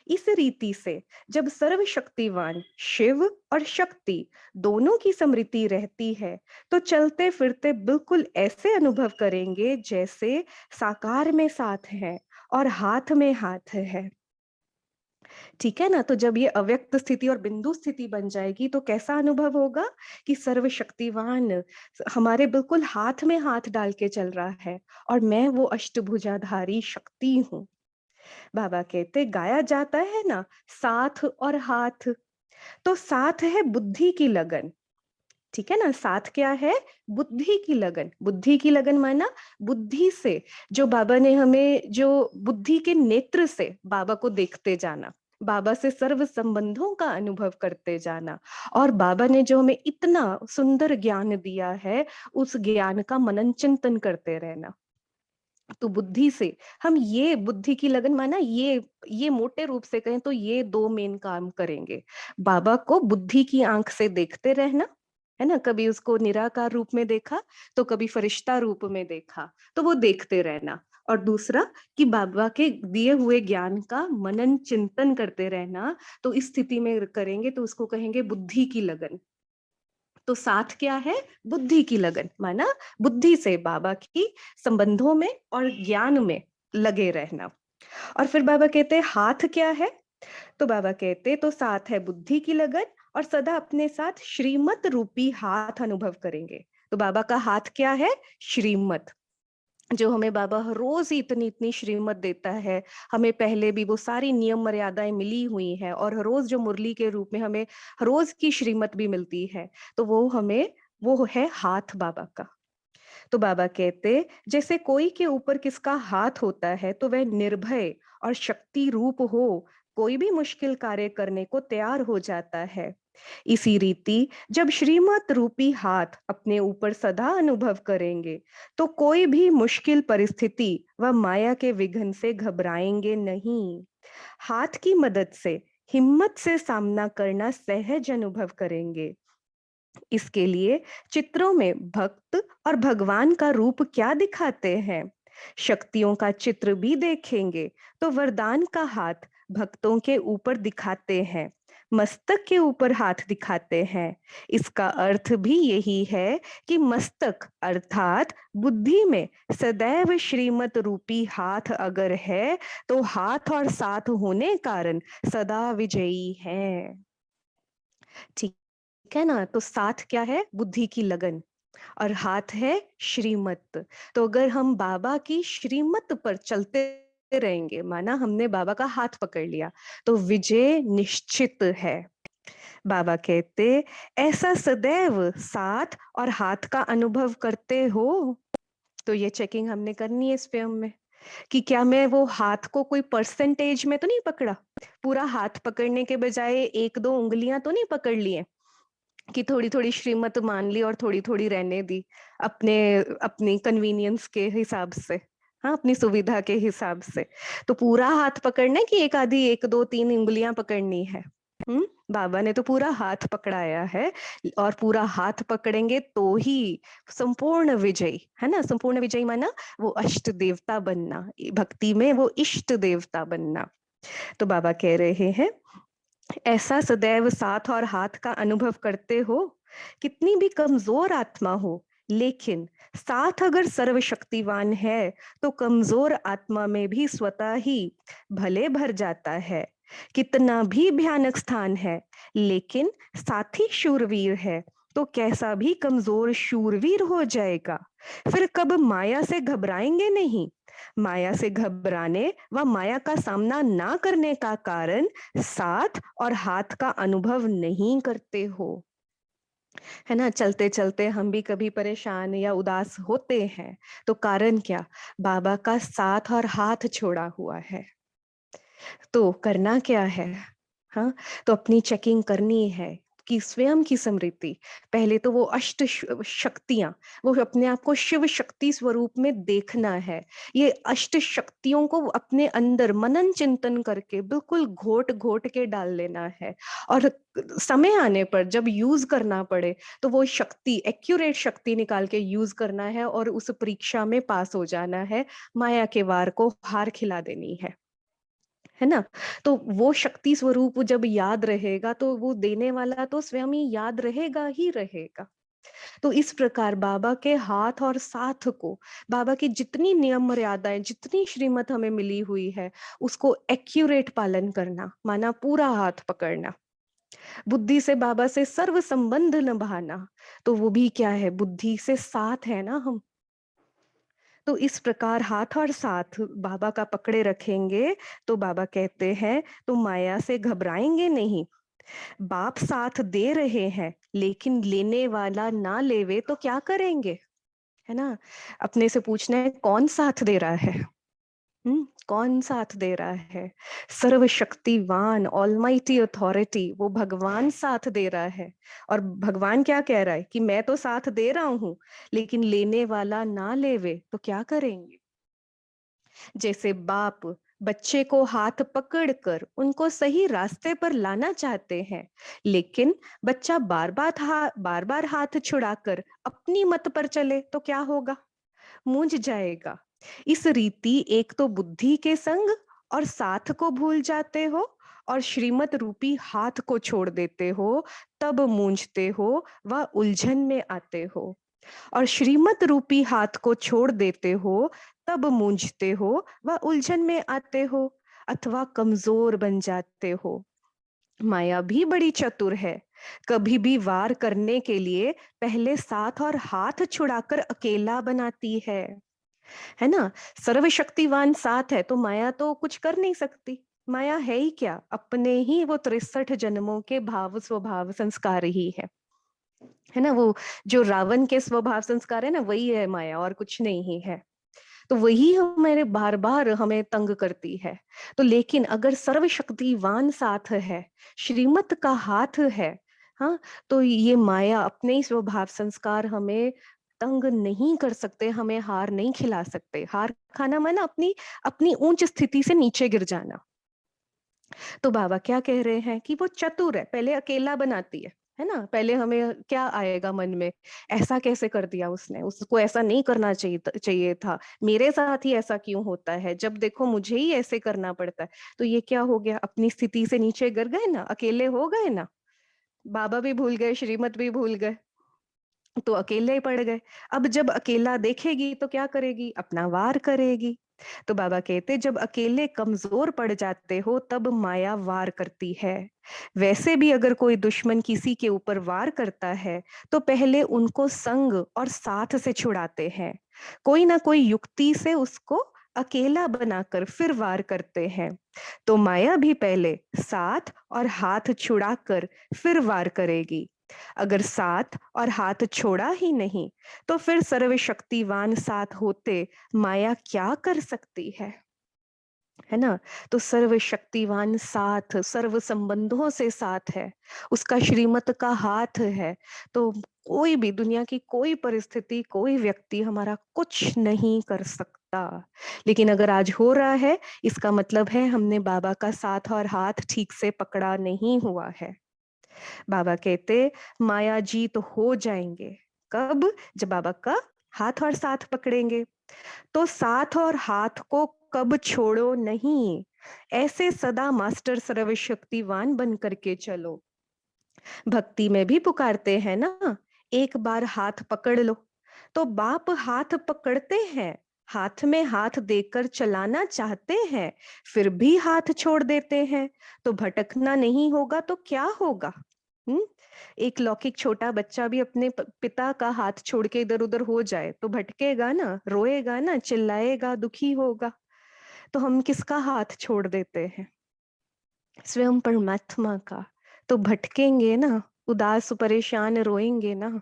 इस रीति से जब सर्वशक्तिवान शिव और शक्ति दोनों की समृद्धि रहती है तो चलते फिरते बिल्कुल ऐसे अनुभव करेंगे जैसे साकार में साथ है और हाथ में हाथ है। ठीक है ना? तो जब ये अव्यक्त स्थिति और बिंदु स्थिति बन जाएगी तो कैसा अनुभव होगा कि सर्वशक्तिवान हमारे बिल्कुल हाथ में हाथ डाल के चल रहा है और मैं वो अष्टभुजाधारी शक्ति हूँ। बाबा कहते गाया जाता है ना, साथ और हाथ। तो साथ है बुद्धि की लगन। ठीक है ना? साथ क्या है? बुद्धि की लगन। बुद्धि की लगन माना बुद्धि से जो बाबा ने हमें जो बुद्धि के नेत्र से बाबा को देखते जाना, बाबा से सर्व संबंधों का अनुभव करते जाना और बाबा ने जो हमें इतना सुंदर ज्ञान दिया है, उस ज्ञान का मनन चिंतन करते रहना। तो बुद्धि से हम ये बुद्धि की लगन माना ये मोटे रूप से कहें तो ये 2 मेन काम करेंगे। बाबा को बुद्धि की आंख से देखते रहना, है ना? कभी उसको निराकार रूप में देखा, तो कभी फरिश्ता रूप में देखा, तो वो देखते रहना। और दूसरा कि बाबा के दिए हुए ज्ञान का मनन चिंतन करते रहना, तो इस स्थिति में करेंगे तो उसको कहेंगे बुद्धि की लगन। तो साथ क्या है? बुद्धि की लगन, माना बुद्धि से बाबा की संबंधों में और ज्ञान में लगे रहना। और फिर बाबा कहते हैं हाथ क्या है? तो बाबा कहते तो साथ है बुद्धि की लगन, और सदा अपने साथ श्रीमत रूपी हाथ अनुभव करेंगे। तो बाबा का हाथ क्या है? श्रीमत। जो हमें बाबा हर रोज ही इतनी इतनी श्रीमत देता है। हमें पहले भी वो सारी नियम मर्यादाएं मिली हुई हैं, और हर रोज जो मुरली के रूप में हमें हर रोज की श्रीमत भी मिलती है। तो वो हमें, वो है हाथ बाबा का। तो बाबा कहते जैसे कोई के ऊपर किसका हाथ होता है तो वह निर्भय और शक्ति रूप हो कोई भी मुश्किल कार्य करने को तैयार हो जाता है। इसी रीति जब श्रीमत रूपी हाथ अपने ऊपर सदा अनुभव करेंगे, तो कोई भी मुश्किल परिस्थिति व माया के विघ्न से घबराएंगे नहीं। हाथ की मदद से हिम्मत से सामना करना सहज अनुभव करेंगे। इसके लिए चित्रों में भक्त और भगवान का रूप क्या दिखाते हैं, शक्तियों का चित्र भी देखेंगे। तो वरदान का हाथ भक्तों के ऊपर दिखाते हैं, मस्तक के ऊपर हाथ दिखाते हैं। इसका अर्थ भी यही है कि मस्तक अर्थात बुद्धि में सदैव श्रीमत रूपी हाथ अगर है, तो हाथ और साथ होने कारण सदा विजयी है। ठीक है ना? तो साथ क्या है? बुद्धि की लगन, और हाथ है श्रीमत। तो अगर हम बाबा की श्रीमत पर चलते रहेंगे, माना हमने बाबा का हाथ पकड़ लिया, तो विजय निश्चित है। बाबा कहते ऐसा सदैव साथ और हाथ का अनुभव करते हो। तो ये चेकिंग हमने करनी है स्वयं में, कि क्या मैं वो हाथ को कोई परसेंटेज में तो नहीं पकड़ा, पूरा हाथ पकड़ने के बजाय एक दो उंगलियां तो नहीं पकड़ ली हैं, कि थोड़ी थोड़ी श्रीमत मान ली और थोड़ी थोड़ी रहने दी, अपने अपनी कन्वीनियंस के हिसाब से। हाँ, अपनी सुविधा के हिसाब से। तो पूरा हाथ पकड़ना है कि एक आधी एक दो तीन उंगलियां पकड़नी है? बाबा ने तो पूरा हाथ पकड़ाया है, और पूरा हाथ पकड़ेंगे तो ही संपूर्ण विजय, है ना? संपूर्ण विजय माना वो अष्ट देवता बनना, भक्ति में वो इष्ट देवता बनना। तो बाबा कह रहे हैं ऐसा सदैव साथ और हाथ का अनुभव करते हो। कितनी भी कमजोर आत्मा हो, लेकिन साथ अगर सर्वशक्तिवान है, तो कमजोर आत्मा में भी स्वतः ही भले भर जाता है। कितना भी भयानक स्थान है, लेकिन साथी शूरवीर है, तो कैसा भी कमजोर शूरवीर हो जाएगा। फिर कब माया से घबराएंगे नहीं। माया से घबराने व माया का सामना ना करने का कारण साथ और हाथ का अनुभव नहीं करते हो। है ना? चलते चलते हम भी कभी परेशान या उदास होते हैं, तो कारण क्या? बाबा का साथ और हाथ छोड़ा हुआ है। तो करना क्या है? हाँ, तो अपनी चेकिंग करनी है कि स्वयं की स्मृति, पहले तो वो शक्तियां, वो अपने आप को शिव शक्ति स्वरूप में देखना है। ये अष्ट शक्तियों को अपने अंदर मनन चिंतन करके बिल्कुल घोट घोट के डाल लेना है। और समय आने पर जब यूज करना पड़े, तो वो शक्ति, एक्यूरेट शक्ति निकाल के यूज करना है, और उस परीक्षा में पास हो जाना है। माया के वार को हार खिला देनी है ना? तो वो शक्ति स्वरूप जब याद रहेगा, तो वो देने वाला तो स्वयं ही याद रहेगा ही रहेगा। तो इस प्रकार बाबा के हाथ और साथ को, बाबा की जितनी नियम मर्यादाएं, जितनी श्रीमत हमें मिली हुई है, उसको एक्यूरेट पालन करना, माना पूरा हाथ पकड़ना। बुद्धि से बाबा से सर्व संबंध निभाना, तो वो भी क्या है? बुद्धि से साथ है ना हम। तो इस प्रकार हाथ और साथ बाबा का पकड़े रखेंगे, तो बाबा कहते हैं तो माया से घबराएंगे नहीं। बाप साथ दे रहे हैं, लेकिन लेने वाला ना लेवे तो क्या करेंगे? है ना? अपने से पूछना है कौन साथ दे रहा है? कौन साथ दे रहा है? सर्वशक्तिवान ऑलमाइटी अथॉरिटी, वो भगवान साथ दे रहा है। और भगवान क्या कह रहा है कि मैं तो साथ दे रहा हूं, लेकिन लेने वाला ना लेवे तो क्या करेंगे? जैसे बाप बच्चे को हाथ पकड़कर उनको सही रास्ते पर लाना चाहते हैं, लेकिन बच्चा बार बार हाथ छुड़ाकर अपनी मत पर चले तो क्या होगा? मूंझ जाएगा। इस रीति एक तो बुद्धि के संग और साथ को भूल जाते हो, और श्रीमत रूपी हाथ को छोड़ देते हो, तब मूंझते हो व उलझन में आते हो। और श्रीमत रूपी हाथ को छोड़ देते हो, तब मूंझते हो व उलझन में आते हो, अथवा कमजोर बन जाते हो। माया भी बड़ी चतुर है। कभी भी वार करने के लिए पहले साथ और हाथ छुड़ाकर अकेला बनाती है ना? सर्वशक्तिवान साथ है तो माया तो कुछ कर नहीं सकती। माया है ही क्या? अपने ही वो 63 जन्मों के भाव स्वभाव संस्कार ही है ना? वो जो रावण के स्वभाव संस्कार है ना, वही है माया, और कुछ नहीं है। तो वही हमारे बार बार हमें तंग करती है। तो लेकिन अगर सर्वशक्तिवान साथ है, श्रीमत का हाथ है, हाँ, तो ये माया अपने ही स्वभाव संस्कार हमें तंग नहीं कर सकते, हमें हार नहीं खिला सकते। हार खाना माना अपनी अपनी ऊंच स्थिति से नीचे गिर जाना। तो बाबा क्या कह रहे हैं कि वो चतुर है, पहले अकेला बनाती है ना? पहले हमें क्या आएगा मन में, ऐसा कैसे कर दिया उसने, उसको ऐसा नहीं करना चाहिए था, मेरे साथ ही ऐसा क्यों होता है, जब देखो मुझे ही ऐसे करना पड़ता है। तो ये क्या हो गया, अपनी स्थिति से नीचे गिर गए ना, अकेले हो गए ना, बाबा भी भूल गए, श्रीमत भी भूल गए, तो अकेले ही पड़ गए। अब जब अकेला देखेगी तो क्या करेगी, अपना वार करेगी। तो बाबा कहते जब अकेले कमजोर पड़ जाते हो तब माया वार करती है। वैसे भी अगर कोई दुश्मन किसी के ऊपर वार करता है तो पहले उनको संग और साथ से छुड़ाते हैं, कोई ना कोई युक्ति से उसको अकेला बनाकर फिर वार करते हैं। तो माया भी पहले साथ और हाथ छुड़ाकर फिर वार करेगी। अगर साथ और हाथ छोड़ा ही नहीं तो फिर सर्वशक्तिवान साथ होते माया क्या कर सकती है ना? तो सर्वशक्तिवान साथ सर्व संबंधों से साथ है, उसका श्रीमत का हाथ है। तो कोई भी दुनिया की कोई परिस्थिति, कोई व्यक्ति हमारा कुछ नहीं कर सकता। लेकिन अगर आज हो रहा है, इसका मतलब है हमने बाबा का साथ और हाथ ठीक से पकड़ा नहीं हुआ है। बाबा कहते माया जीत हो जाएंगे कब, जब बाबा का हाथ और साथ पकड़ेंगे। तो साथ और हाथ को कब छोड़ो नहीं, ऐसे सदा मास्टर सर्वशक्तिवान बन करके चलो। भक्ति में भी पुकारते हैं ना, एक बार हाथ पकड़ लो। तो बाप हाथ पकड़ते हैं, हाथ में हाथ देकर चलाना चाहते हैं, फिर भी हाथ छोड़ देते हैं। तो भटकना नहीं होगा तो क्या होगा? हम्म? एक लौकिक छोटा बच्चा भी अपने पिता का हाथ छोड़ के इधर उधर हो जाए तो भटकेगा ना, रोएगा ना, चिल्लाएगा, दुखी होगा। तो हम किसका हाथ छोड़ देते हैं? स्वयं परमात्मा का। तो भटकेंगे ना, उदास परेशान रोएंगे ना।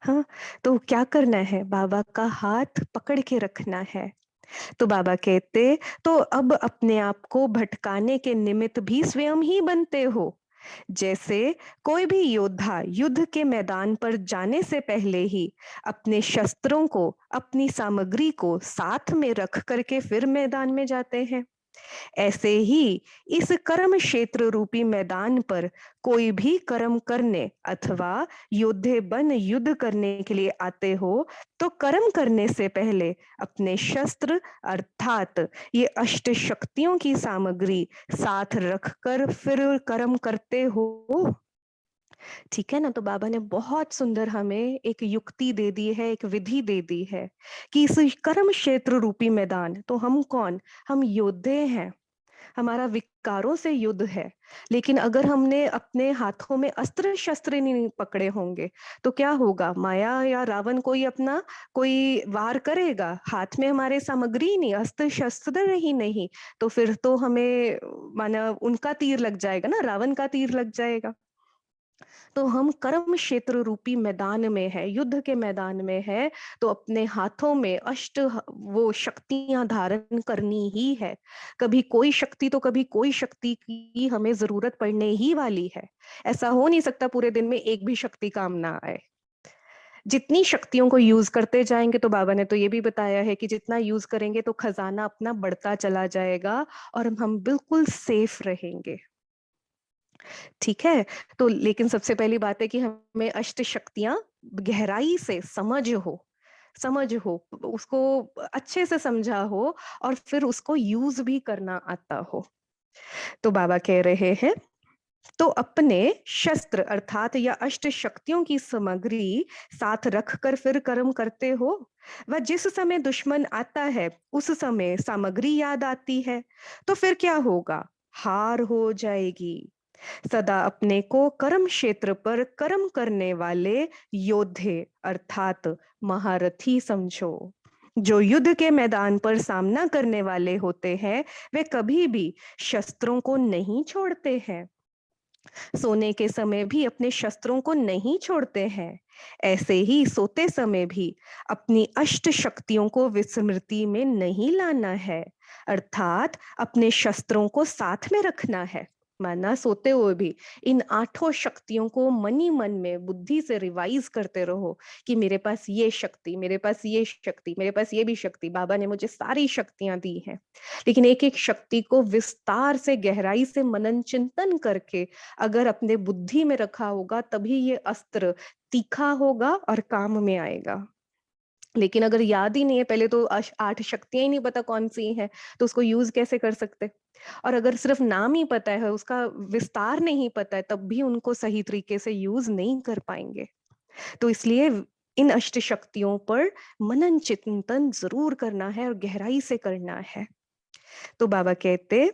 हाँ, तो क्या करना है, बाबा का हाथ पकड़ के रखना है। तो बाबा कहते तो अब अपने आप को भटकाने के निमित्त भी स्वयं ही बनते हो। जैसे कोई भी योद्धा युद्ध के मैदान पर जाने से पहले ही अपने शस्त्रों को, अपनी सामग्री को साथ में रख करके फिर मैदान में जाते हैं, ऐसे ही इस कर्म क्षेत्र रूपी मैदान पर कोई भी कर्म करने अथवा योद्धे बन युद्ध करने के लिए आते हो तो कर्म करने से पहले अपने शस्त्र अर्थात ये अष्ट शक्तियों की सामग्री साथ रखकर फिर कर्म करते हो। ठीक है ना? तो बाबा ने बहुत सुंदर हमें एक युक्ति दे दी है, एक विधि दे दी है कि इस कर्म क्षेत्र रूपी मैदान, तो हम कौन, हम योद्धे हैं, हमारा विकारों से युद्ध है। लेकिन अगर हमने अपने हाथों में अस्त्र शस्त्र नहीं पकड़े होंगे तो क्या होगा, माया या रावण कोई अपना कोई वार करेगा, हाथ में हमारे सामग्री नहीं, अस्त्र शस्त्र ही नहीं, तो फिर तो हमें माना उनका तीर लग जाएगा ना, रावण का तीर लग जाएगा। तो हम कर्म क्षेत्र रूपी मैदान में है, युद्ध के मैदान में है, तो अपने हाथों में वो शक्तियां धारण करनी ही है। कभी कोई शक्ति तो कभी कोई शक्ति की हमें जरूरत पड़ने ही वाली है। ऐसा हो नहीं सकता पूरे दिन में एक भी शक्ति काम ना आए। जितनी शक्तियों को यूज करते जाएंगे, तो बाबा ने तो ये भी बताया है कि जितना यूज करेंगे तो खजाना अपना बढ़ता चला जाएगा और हम बिल्कुल सेफ रहेंगे। ठीक है। तो लेकिन सबसे पहली बात है कि हमें अष्ट शक्तियां गहराई से समझ हो, उसको अच्छे से समझा हो और फिर उसको यूज भी करना आता हो। तो बाबा कह रहे हैं, तो अपने शस्त्र अर्थात या अष्ट शक्तियों की सामग्री साथ रखकर फिर कर्म करते हो। वह जिस समय दुश्मन आता है उस समय सामग्री याद आती है, तो फिर क्या होगा? हार हो जाएगी। सदा अपने को कर्म क्षेत्र पर कर्म करने वाले योद्धे अर्थात महारथी समझो। जो युद्ध के मैदान पर सामना करने वाले होते हैं, वे कभी भी शस्त्रों को नहीं छोड़ते हैं, सोने के समय भी अपने शस्त्रों को नहीं छोड़ते हैं। ऐसे ही सोते समय भी अपनी अष्ट शक्तियों को विस्मृति में नहीं लाना है, अर्थात अपने शस्त्रों को साथ में रखना है। माना सोते हुए भी इन आठों शक्तियों को मनी मन में बुद्धि से रिवाइज करते रहो कि मेरे पास ये शक्ति, मेरे पास ये शक्ति, मेरे पास ये भी शक्ति, बाबा ने मुझे सारी शक्तियां दी हैं। लेकिन एक एक शक्ति को विस्तार से गहराई से मनन चिंतन करके अगर अपने बुद्धि में रखा होगा, तभी ये अस्त्र तीखा होगा और काम में आएगा। लेकिन अगर याद ही नहीं है, पहले तो आठ शक्तियां ही नहीं पता कौन सी हैं, तो उसको यूज कैसे कर सकते? और अगर सिर्फ नाम ही पता है, उसका विस्तार नहीं पता है, तब भी उनको सही तरीके से यूज नहीं कर पाएंगे। तो इसलिए इन अष्ट शक्तियों पर मनन चिंतन जरूर करना है और गहराई से करना है। तो बाबा कहते,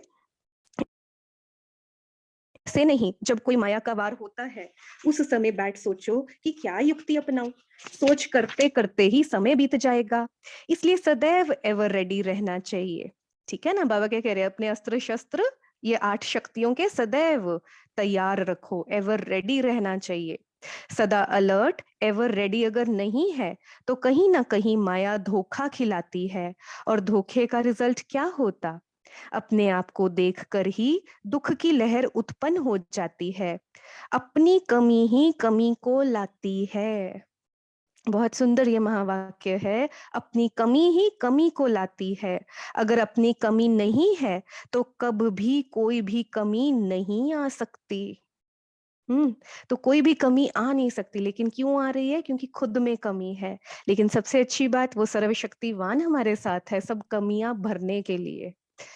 से नहीं, जब कोई माया का वार होता है उस समय बैठ सोचो कि क्या युक्ति अपनाऊं। सोच करते करते ही समय बीत जाएगा, इसलिए सदैव एवर रेडी रहना चाहिए। ठीक है ना? बाबा क्या कह रहे हैं? अपने अस्त्र शस्त्र, ये आठ शक्तियों के सदैव तैयार रखो, एवर रेडी रहना चाहिए। सदा अलर्ट एवर रेडी अगर नहीं है, तो कहीं ना कहीं माया धोखा खिलाती है, और धोखे का रिजल्ट क्या होता? अपने आप को देखकर ही दुख की लहर उत्पन्न हो जाती है। अपनी कमी ही कमी को लाती है। बहुत सुंदर ये महावाक्य है। अपनी कमी ही कमी को लाती है। अगर अपनी कमी नहीं है, तो कब भी कोई भी कमी नहीं आ सकती। तो कोई भी कमी आ नहीं सकती, लेकिन क्यों आ रही है? क्योंकि खुद में कमी है। लेकिन सबसे अच्छी बात, वो सर्वशक्तिवान हमारे साथ है सब कमियां भरने के लिए,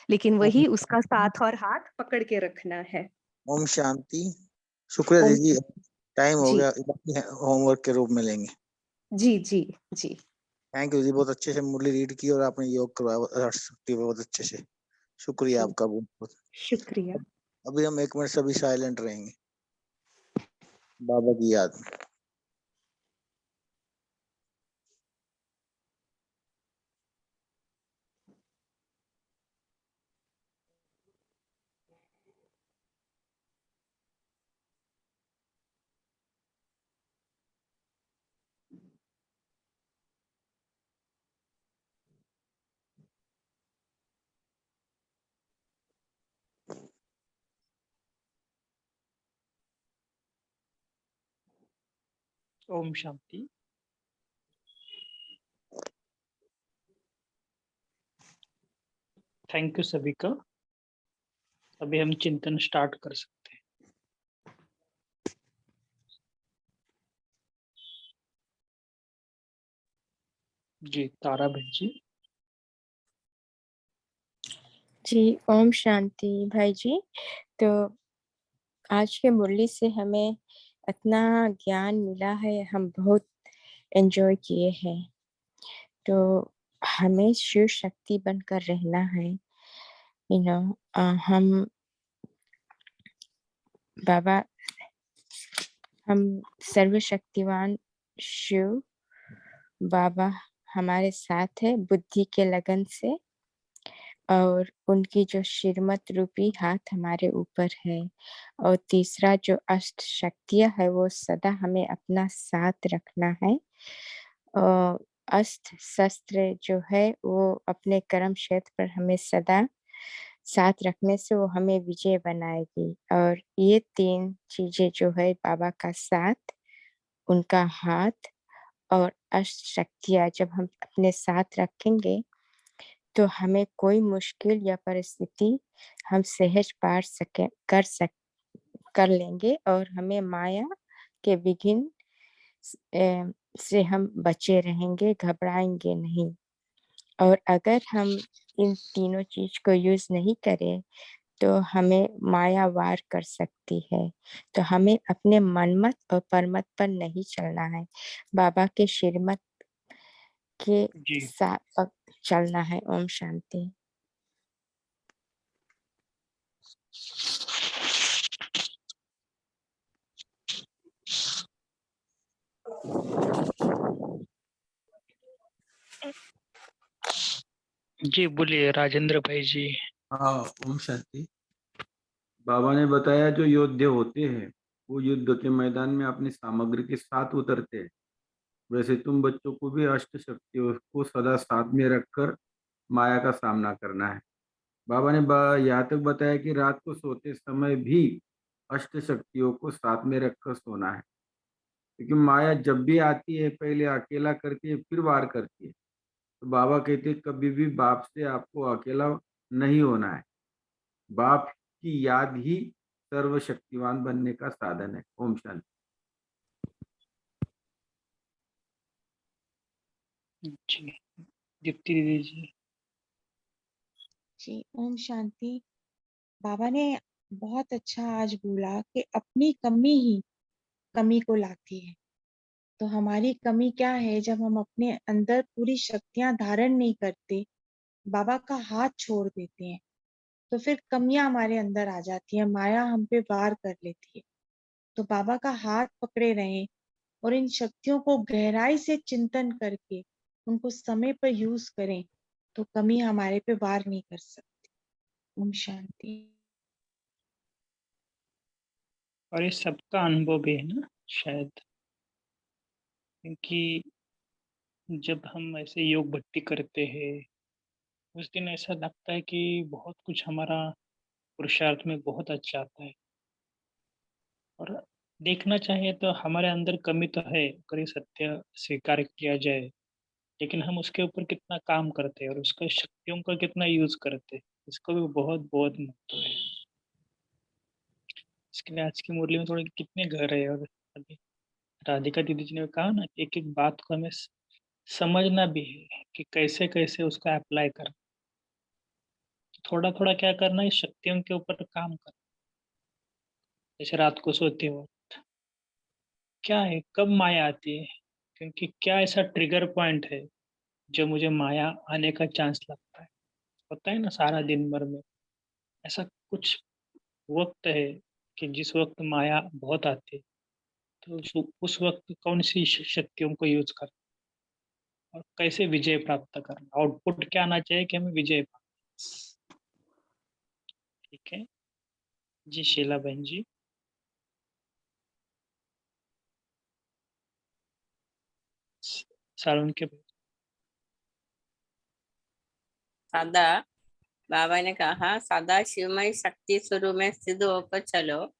लेकिन ओम वही उसका साथ और हाथ पकड़ के रखना है। ओम शांति। शुक्रिया ओम दीदी, टाइम हो जी गया, होमवर्क के रूप में लेंगे। जी जी जी। थैंक यू दीदी, बहुत अच्छे से मुरली रीड की और आपने योग करवाया शक्ति बहुत अच्छे से। शुक्रिया जी आपका बहुत बहुत। शुक्रिया। अभी हम 1 मिनट सभी साइलेंट रहेंगे बाबा की याद में। ओम शांति। थैंक यू सभी का। अभी हम चिंतन स्टार्ट कर सकते हैं। जी तारा बहन जी। जी ओम शांति भाई जी। तो आज के मुरली से हमें इतना ज्ञान मिला है, हम बहुत एंजॉय किए हैं। तो हमें शिव शक्ति बनकर रहना है। हम बाबा, हम सर्वशक्तिवान शिव बाबा हमारे साथ है बुद्धि के लगन से, और उनकी जो श्रीमत रूपी हाथ हमारे ऊपर है। और तीसरा जो अष्ट शक्तियाँ है, वो सदा हमें अपना साथ रखना है। अस्त्र शस्त्र जो है वो अपने कर्म क्षेत्र पर हमें सदा साथ रखने से वो हमें विजय बनाएगी। और ये तीन चीजें जो है, बाबा का साथ, उनका हाथ और अष्ट शक्तियाँ जब हम अपने साथ रखेंगे तो हमें कोई मुश्किल या परिस्थिति हम सहज कर लेंगे और हमें माया के विघ्न से हम बचे रहेंगे, घबराएंगे नहीं। और अगर हम इन तीनों चीज को यूज नहीं करें तो हमें माया वार कर सकती है। तो हमें अपने मनमत और परमत पर नहीं चलना है, बाबा के श्रीमत के जी साथ चलना है। ओम शांति। जी बोलिए राजेंद्र भाई जी। हाँ, ओम शांति। बाबा ने बताया जो योद्धे होते हैं वो युद्ध के मैदान में अपनी सामग्री के साथ उतरते हैं। वैसे तुम बच्चों को भी अष्ट शक्तियों को सदा साथ में रखकर माया का सामना करना है। बाबा ने यहाँ तक बताया कि रात को सोते समय भी अष्ट शक्तियों को साथ में रखकर सोना है, क्योंकि माया जब भी आती है पहले अकेला करती है फिर वार करती है। तो बाबा कहते हैं कभी भी बाप से आपको अकेला नहीं होना है। बाप की याद ही सर्वशक्तिवान बनने का साधन है। ओम शांति। जी दीप्ति दीदी जी। जी ओम शांति। बाबा ने बहुत अच्छा आज बोला कि अपनी कमी ही कमी को लाती है। तो हमारी कमी क्या है, जब हम अपने अंदर पूरी शक्तियां धारण नहीं करते, बाबा का हाथ छोड़ देते हैं, तो फिर कमियां हमारे अंदर आ जाती है, माया हम पे वार कर लेती है। तो बाबा का हाथ पकड़े रहें और इन शक्तियों को गहराई से चिंतन करके उनको समय पर यूज करें, तो कमी हमारे पे वार नहीं कर सकती। ओम शांति। और ये सबका अनुभव भी है ना शायद, क्योंकि जब हम ऐसे योग भक्ति करते हैं उस दिन ऐसा लगता है कि बहुत कुछ हमारा पुरुषार्थ में बहुत अच्छा आता है। और देखना चाहिए तो हमारे अंदर कमी तो है, अगर ये सत्य स्वीकार किया जाए, लेकिन हम उसके ऊपर कितना काम करते हैं और उसका शक्तियों का कितना यूज करते हैं, इसको भी बहुत बहुत महत्व है। इसके लिए आज की मुरली में थोड़े कितने घर है। और अभी राधिका दीदी जी ने कहा ना, एक एक बात को हमें समझना भी है कि कैसे कैसे उसका अप्लाई करना। थोड़ा थोड़ा क्या करना है, शक्तियों के ऊपर काम करना। जैसे रात को सोते हो क्या है, कब माया आती है, क्योंकि क्या ऐसा ट्रिगर पॉइंट है जो मुझे माया आने का चांस लगता है। होता है ना सारा दिन भर में ऐसा कुछ वक्त है कि जिस वक्त माया बहुत आती है, तो उस वक्त कौन सी शक्तियों को यूज करना और कैसे विजय प्राप्त करना, आउटपुट क्या आना चाहिए कि हमें विजय प्राप्त। ठीक है जी शीला बहन जी। सारुण के सदा बाबा ने कहा सदा शिवमय शक्ति स्वरूप में सिद्ध होकर चलो।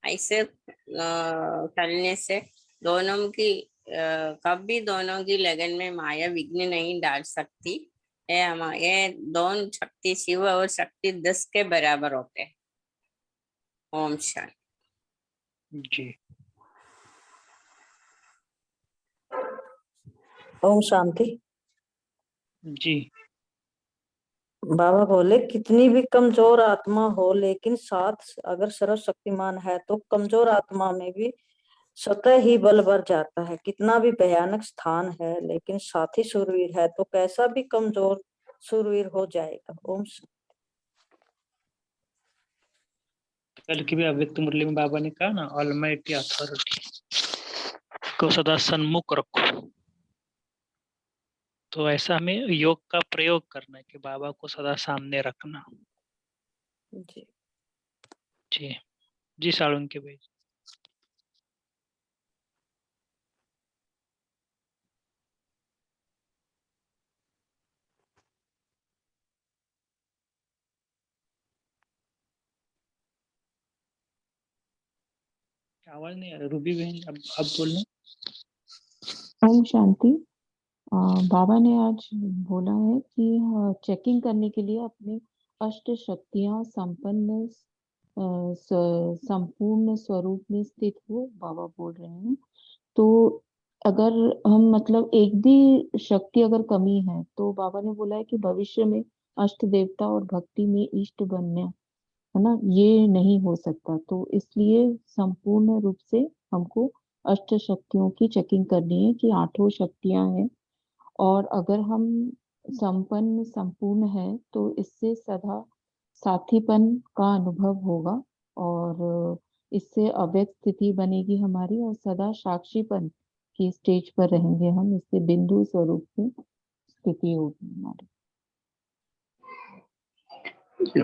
ऐसे चलने से दोनों की कभी दोनों की लगन में माया विघ्न नहीं डाल सकती। ये दोनों शक्ति शिव और शक्ति 10 के बराबर होते हैं। ओम शांति। जी। ओम शांति। जी बाबा बोले कितनी भी कमजोर आत्मा हो लेकिन साथ अगर सर्वशक्तिमान है तो कमजोर आत्मा में भी स्वतः ही बल भर जाता है। कितना भी भयानक स्थान है लेकिन साथी शूरवीर है तो कैसा भी कमजोर शूरवीर हो जाएगा। ओम शांति। कल की भी अव्यक्त मुरली में बाबा ने कहा ना, ऑलमाइटी अथॉरिटी को सदा सन्मुख रखो। तो ऐसा हमें योग का प्रयोग करना है कि बाबा को सदा सामने रखना। जी जी जी साळुंके के भाई। आवाज नहीं आ रहा, रूबी बहन अब बोलना। ओम शांति। बाबा ने आज बोला है कि चेकिंग करने के लिए अपने अष्ट शक्तियां संपन्न संपूर्ण स्वरूप में स्थित हो, बाबा बोल रहे हैं। तो अगर हम मतलब एक भी शक्ति अगर कमी है तो बाबा ने बोला है कि भविष्य में अष्ट देवता और भक्ति में इष्ट बनना, है ना, ये नहीं हो सकता। तो इसलिए संपूर्ण रूप से हमको अष्ट शक्तियों की चेकिंग करनी है कि आठों शक्तियां हैं, और अगर हम संपन्न संपूर्ण है तो इससे सदा साथीपन का अनुभव होगा, और इससे अव्यक्त स्थिति बनेगी हमारी, और सदा साक्षीपन की स्टेज पर रहेंगे हम। इससे बिंदु स्वरूप की स्थिति होगी हमारी।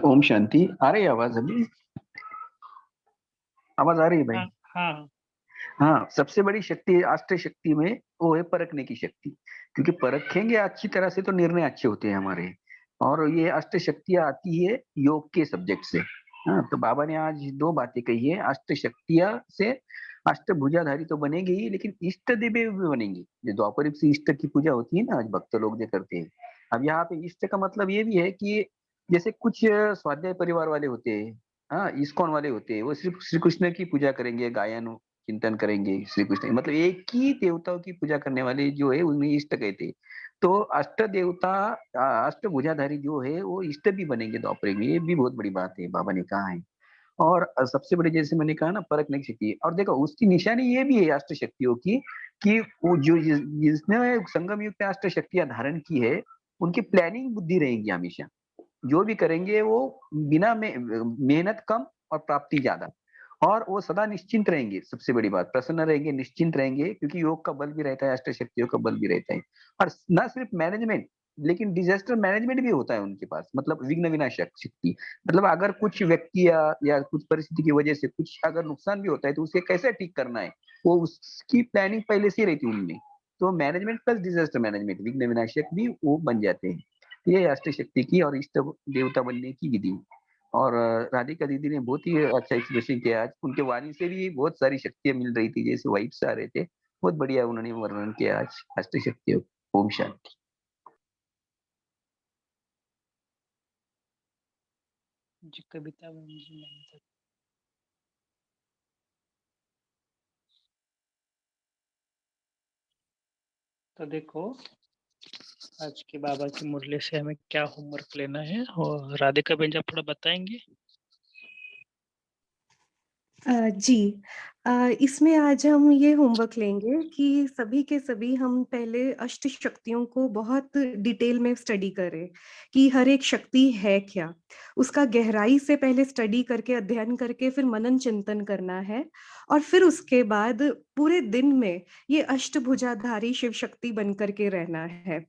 ओम शांति। आ रही है आवाज? अभी आवाज आ रही है भाई? हाँ हाँ हाँ, सबसे बड़ी शक्ति अष्ट शक्ति में वो है परखने की शक्ति, क्योंकि परखेंगे अच्छी तरह से तो निर्णय अच्छे होते हैं हमारे। और ये अष्ट शक्तियां आती है योग के सब्जेक्ट से। हाँ, तो बाबा ने आज दो बातें कही है। अष्ट शक्तियां से अष्ट भुजाधारी तो बनेंगे ही, लेकिन इष्ट देवी भी बनेंगी। जो द्वापर युग से इष्ट की पूजा होती है ना, आज भक्त लोग जो करते हैं। अब यहाँ पे इष्ट का मतलब ये भी है कि जैसे कुछ स्वाध्याय परिवार वाले होते हैं, हाँ, इस्कॉन वाले होते हैं, वो सिर्फ श्री कृष्ण की पूजा करेंगे, गायन चिंतन करेंगे श्री कृष्ण, मतलब एक ही देवताओं की पूजा करने वाले जो है उन्हें इष्ट कहते हैं। तो अष्ट देवता अष्ट भुजाधारी जो है वो इष्ट भी बनेंगे द्वापर में। ये भी बहुत बड़ी बात है, बाबा ने कहा है। और सबसे बड़ी, जैसे मैंने कहा ना, परखने की शक्ति। और देखो उसकी निशानी ये भी है अष्ट शक्तियों की, कि वो जो जिसने संगम युग में अष्ट शक्तियां धारण की है, उनकी प्लानिंग बुद्धि रहेगी हमेशा। जो भी करेंगे वो बिना मेहनत कम और प्राप्ति ज्यादा। और वो सदा निश्चिंत रहेंगे, सबसे बड़ी बात, प्रसन्न रहेंगे, निश्चिंत रहेंगे, क्योंकि योग का बल भी रहता है, अष्ट शक्तियों का बल भी रहता है। और न सिर्फ मैनेजमेंट, लेकिन डिजास्टर मैनेजमेंट भी होता है उनके पास, मतलब विघ्न विनाशक शक्ति। मतलब अगर कुछ व्यक्ति या कुछ परिस्थिति की वजह से कुछ अगर नुकसान भी होता है तो उसे कैसे ठीक करना है, वो उसकी प्लानिंग पहले से रहती है उनमें। तो मैनेजमेंट प्लस डिजास्टर मैनेजमेंट, विघ्न विनाशक भी वो बन जाते हैं। ये अष्ट शक्ति की और इष्ट देवता बनने की विधि। और राधिका दीदी ने बहुत ही अच्छा एक्सप्रेशन किया आज। उनके वाणी से भी बहुत सारी शक्तियां मिल रही थी, जैसे वाइब्स आ रहे थे। बहुत बढ़िया उन्होंने वर्णन किया आज अष्ट शक्तियों। ओम शांति। जी, कविता बहन जी नहीं। तो देखो आज के बाबा की मुरली से हमें क्या होमवर्क लेना है, और राधिका बहन जी आप थोड़ा बताएंगे? जी। इसमें आज हम ये होमवर्क लेंगे कि सभी के सभी हम पहले अष्ट शक्तियों को बहुत डिटेल में स्टडी करें कि हर एक शक्ति है क्या। उसका गहराई से पहले स्टडी करके, अध्ययन करके फिर मनन चिंतन करना है, और फिर उसके बाद पूरे दिन में ये अष्टभुजाधारी शिव शक्ति बन कर के रहना है।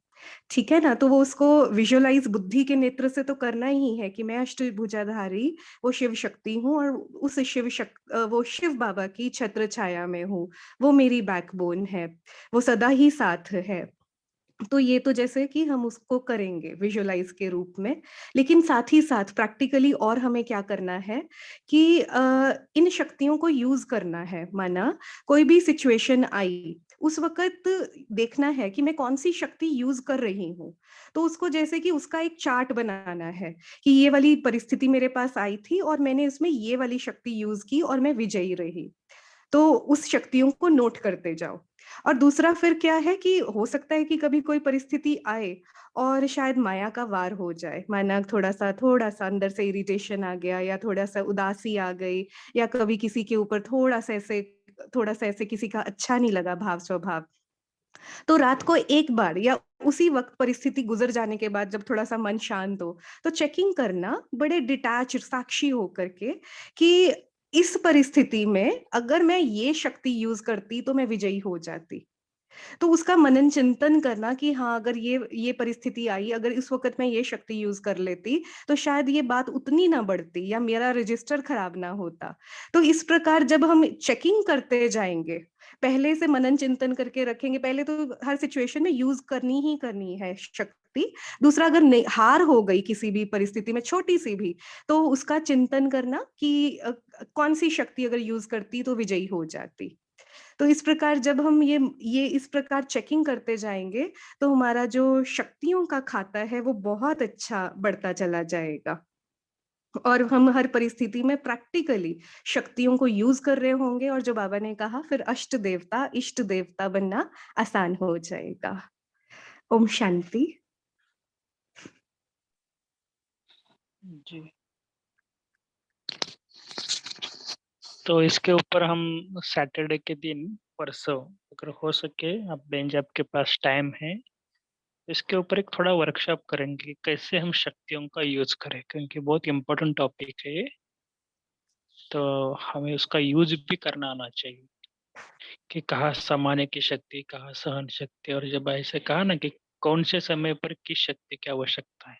ठीक है ना? तो वो उसको विजुअलाइज़ बुद्धि के नेत्र से तो करना ही है कि मैं अष्टभुजाधारी वो शिव शक्ति हूँ, और उस वो शिव बाबा की छत्र छाया में हूँ। वो मेरी बैकबोन है, वो सदा ही साथ है। तो ये तो जैसे कि हम उसको करेंगे विजुअलाइज़ के रूप में, लेकिन साथ ही साथ प्रैक्टिकली और हमें क्या करना है कि इन शक्तियों को यूज़ करना है। माना कोई भी सिचुएशन आई, उस वक़्त देखना है कि मैं कौन-सी शक्ति यूज़ कर रही हूँ। तो उसको जैसे कि उसका एक चार्ट बनाना है कि ये वाली परिस्थिति मेरे पास आई थी और मैंने इसमें ये वाली शक्ति यूज़ की और मैं विजयी रही। तो उस शक्तियों को नोट करते जाओ। और दूसरा फिर क्या है कि हो सकता है कि कभी कोई परिस्थिति आए और शायद माया का वार हो जाए। माना थोड़ा-सा अंदर से इरिटेशन आ गया, या थोड़ा-सा उदासी आ गई, या कभी किसी के ऊपर थोड़ा-सा ऐसे किसी का अच्छा नहीं लगा भाव-स्वभाव। तो रात को एक बार या उसी वक़्त परिस्थिति गुज़र जाने के बाद जब थोड़ा-सा मन शांत हो, तो चेकिंग करना बड़े डिटैच साक्षी होकर के कि इस परिस्थिति में अगर मैं ये शक्ति यूज़ करती तो मैं विजयी हो जाती। तो उसका मनन चिंतन करना कि हाँ, अगर ये परिस्थिति आई, अगर इस वक़्त मैं ये शक्ति यूज़ कर लेती, तो शायद ये बात उतनी ना बढ़ती या मेरा रजिस्टर खराब ना होता। तो इस प्रकार जब हम चेकिंग करते जाएँगे, पहले से मनन चिंतन करके रखेंगे, पहले तो हर सिचुएशन में यूज़ करनी ही करनी है शक्ति। दूसरा, अगर हार हो गई किसी भी परिस्थिति में छोटी-सी भी, तो उसका चिंतन करना कि कौन-सी शक्ति अगर यूज़ करती तो विजयी हो जाती। तो इस प्रकार जब हम ये इस प्रकार चेकिंग करते जाएँगे, तो हमारा जो शक्तियों का खाता है वो बहुत अच्छा बढ़ता चला जाएगा। और हम हर परिस्थिति में प्रैक्टिकली शक्तियों को यूज़ कर रहे होंगे और जो बाबा ने कहा फिर अष्ट देवता, इष्ट देवता बनना आसान हो जाएगा। ओम शांति। जी। तो इसके ऊपर हम सैटरडे के दिन परसों अगर हो सके आप बेंच आपके पास टाइम है, इसके ऊपर एक थोड़ा वर्कशॉप करेंगे कैसे हम शक्तियों का यूज़ करें, क्योंकि बहुत इम्पोर्टेंट टॉपिक है ये। तो हमें उसका यूज़ भी करना आना चाहिए कि कहाँ समाने की शक्ति, कहाँ सहन शक्ति, और जब ऐसे कहा ना कि कौन से समय पर किस शक्ति की आवश्यकता है।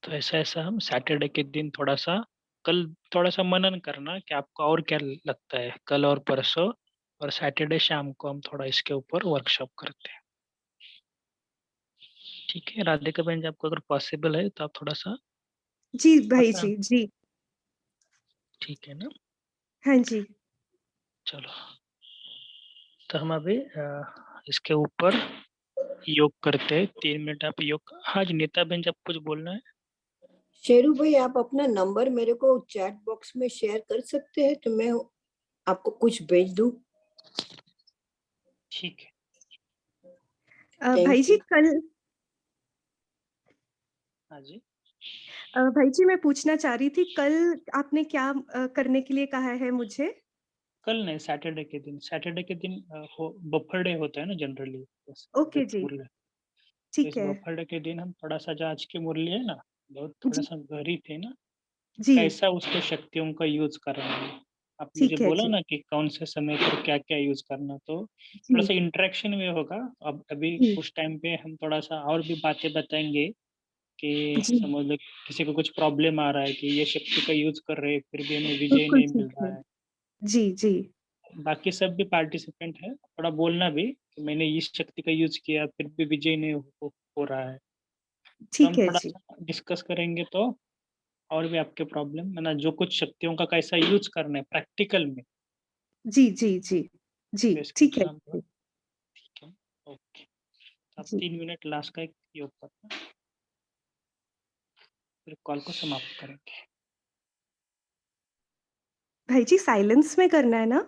तो ऐसा-ऐसा हम सैटरडे के दिन कल थोड़ा-सा मनन करना कि आपको और क्या लगता है, कल और परसों और सैटरडे शाम को हम थोड़ा इसके ऊपर वर्कशॉप करते हैं। ठीक है, राधिका बहन जी आपको अगर पॉसिबल है तो आप थोड़ा-सा जी भाई आता जी, जी। ठीक है ना? हाँ जी। चलो, तो हम अभी इसके ऊपर योग करते हैं, 3 मिनट आप योग। हाँ जी, नीता बहन जी आपको कुछ बोलना है? शेरू भाई आप अपना नंबर मेरे को चैट बॉक्स में शेयर कर सकते हैं तो मैं आपको कुछ भेज दूं। ठीक है। भाई थैंक जी यू। कल हाँ जी। भाई जी मैं पूछना चाह रही थी कल आपने क्या करने के लिए कहा है मुझे? कल नहीं, सैटरडे के दिन बफर डे होता है ना जनरली, ओके जी, मुरली। तो ठीक इस है। बफर डे के दिन हम थोड़ा-सा जो आज की मुरली है ना, बहुत जी, थोड़ा-सा गहरी थी ना, जी, कैसा उसके शक्तियों का यूज़ करना है। आपने जो ठीक है बोला जी, ना कि कौन से समय पर क्या-क्या यूज़ करना, तो जी, थोड़ा-सा इंटरेक्शन में होगा। अब अभी जी, उस टाइम पे हम थोड़ा-सा और भी बातें बताएँगे कि जी, समझ लो किसी को कुछ प्रॉब्लम आ रहा है कि ये शक्ति का यूज़ कर रहे हैं, फिर भी हमें विजय बिल्कुल नहीं मिल ठीक है। रहा है। जी, जी, बाकी सब भी पार्टिसिपेंट हैं, थोड़ा बोलना भी कि मैंने इस शक्ति का यूज़ किया, फिर भी विजय नहीं हो रहा है। तो हम ठीक है जी। थोड़ा-सा डिस्कस करेंगे तो और भी आपके प्रॉब्लम है ना, जो कुछ शक्तियों का कैसा यूज़ करना है प्रैक्टिकल में, जी, जी, जी, जी, तो इसके ठीक है ऊपर हम जी, ठीक है, ओके। आप जी। 3 मिनट लास्ट का एक योग करना, फिर कॉल को समाप्त करेंगे। भाई जी साइलेंस में करना है ना?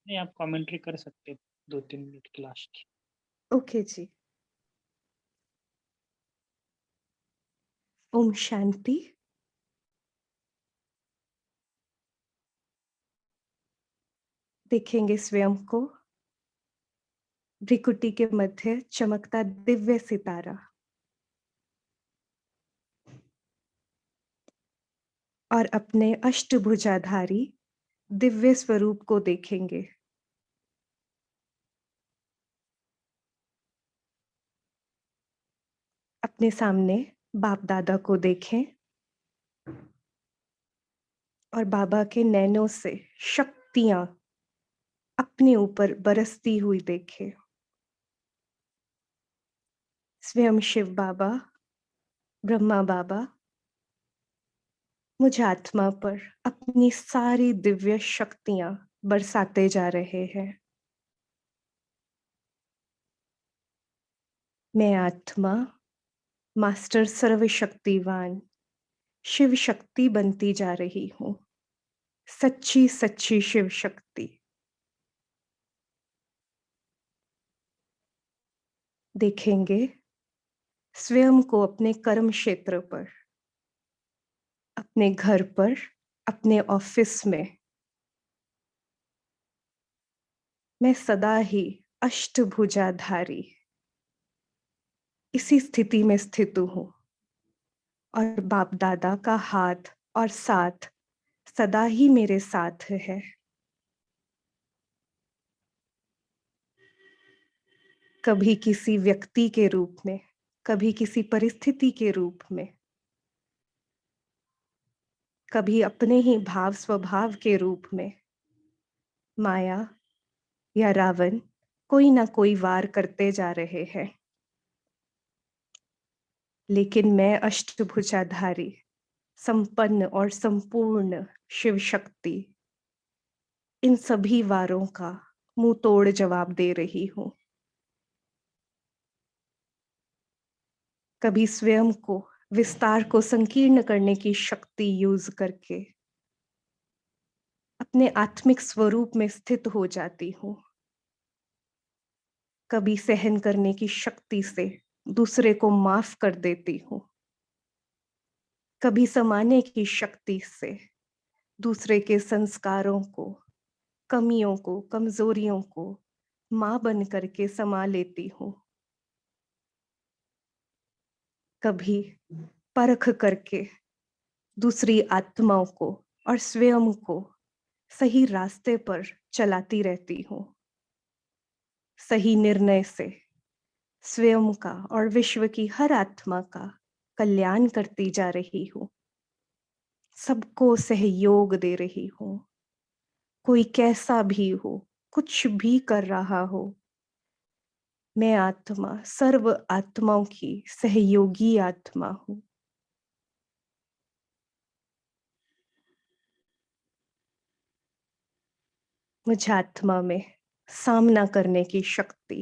नहीं, आप कमेंट्री कर सकते हैं 2-3 मिनट की लास्ट की। ओके जी। ओम शांति। देखेंगे स्वयं को भ्रिकुटी के मध्य चमकता दिव्य सितारा और अपने अष्टभुजाधारी दिव्य स्वरूप को देखेंगे। अपने सामने बाप दादा को देखें और बाबा के नैनों से शक्तियां अपने ऊपर बरसती हुई देखें। स्वयं शिव बाबा, ब्रह्मा बाबा मुझ आत्मा पर अपनी सारी दिव्य शक्तियां बरसाते जा रहे हैं। मैं आत्मा मास्टर सर्वशक्तिवान शिव शक्ति बनती जा रही हूँ। सच्ची सच्ची शिव शक्ति। देखेंगे स्वयं को अपने कर्म क्षेत्र पर, अपने घर पर, अपने ऑफिस में मैं सदा ही अष्टभुजाधारी इसी स्थिति में स्थित हूँ और बाप दादा का हाथ और साथ सदा ही मेरे साथ है। कभी किसी व्यक्ति के रूप में, कभी किसी परिस्थिति के रूप में, कभी अपने ही भाव स्वभाव के रूप में माया या रावण कोई ना कोई वार करते जा रहे हैं, लेकिन मैं अष्टभुजाधारी संपन्न और संपूर्ण शिव शक्ति इन सभी वारों का मुंह तोड़ जवाब दे रही हूँ। कभी स्वयं को विस्तार को संकीर्ण करने की शक्ति यूज करके अपने आत्मिक स्वरूप में स्थित हो जाती हूँ। कभी सहन करने की शक्ति से दूसरे को माफ कर देती हूँ। कभी समाने की शक्ति से दूसरे के संस्कारों को, कमियों को, कमजोरियों को मां बन करके समा लेती हूँ। कभी परख करके दूसरी आत्माओं को और स्वयं को सही रास्ते पर चलाती रहती हूँ। सही निर्णय से स्वयं का और विश्व की हर आत्मा का कल्याण करती जा रही हूँ। सबको सहयोग दे रही हूँ। कोई कैसा भी हो, कुछ भी कर रहा हो, मैं आत्मा सर्व आत्माओं की सहयोगी आत्मा हूँ। मुझ आत्मा में सामना करने की शक्ति,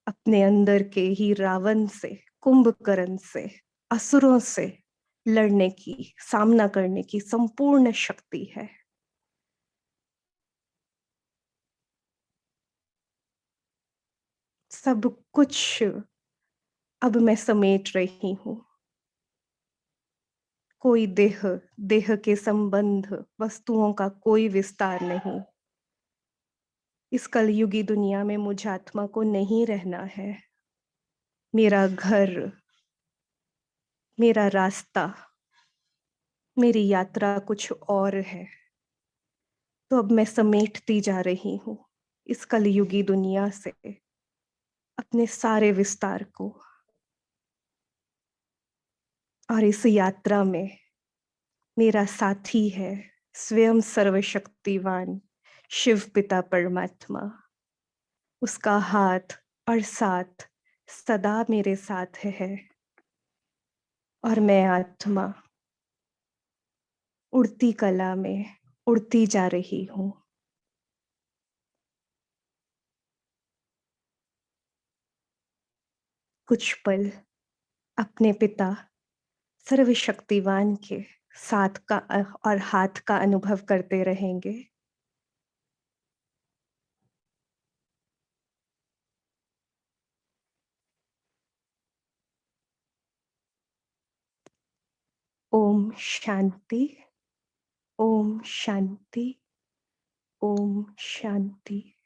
अपने अंदर के ही रावण से, कुंभकर्ण से, असुरों से लड़ने की, सामना करने की संपूर्ण शक्ति है। सब कुछ अब मैं समेट रही हूँ। कोई देह, देह के संबंध, वस्तुओं का कोई विस्तार नहीं। इस कलयुगी दुनिया में मुझ आत्मा को नहीं रहना है। मेरा घर, मेरा रास्ता, मेरी यात्रा कुछ और है। तो अब मैं समेटती जा रही हूँ इस कलयुगी दुनिया से अपने सारे विस्तार को। और इस यात्रा में मेरा साथी है स्वयं सर्वशक्तिवान शिव पिता परमात्मा। उसका हाथ और साथ सदा मेरे साथ है। और मैं आत्मा उड़ती कला में उड़ती जा रही हूँ। कुछ पल अपने पिता सर्वशक्तिवान के साथ का और हाथ का अनुभव करते रहेंगे। ओम शांति, ओम शांति, ओम शांति।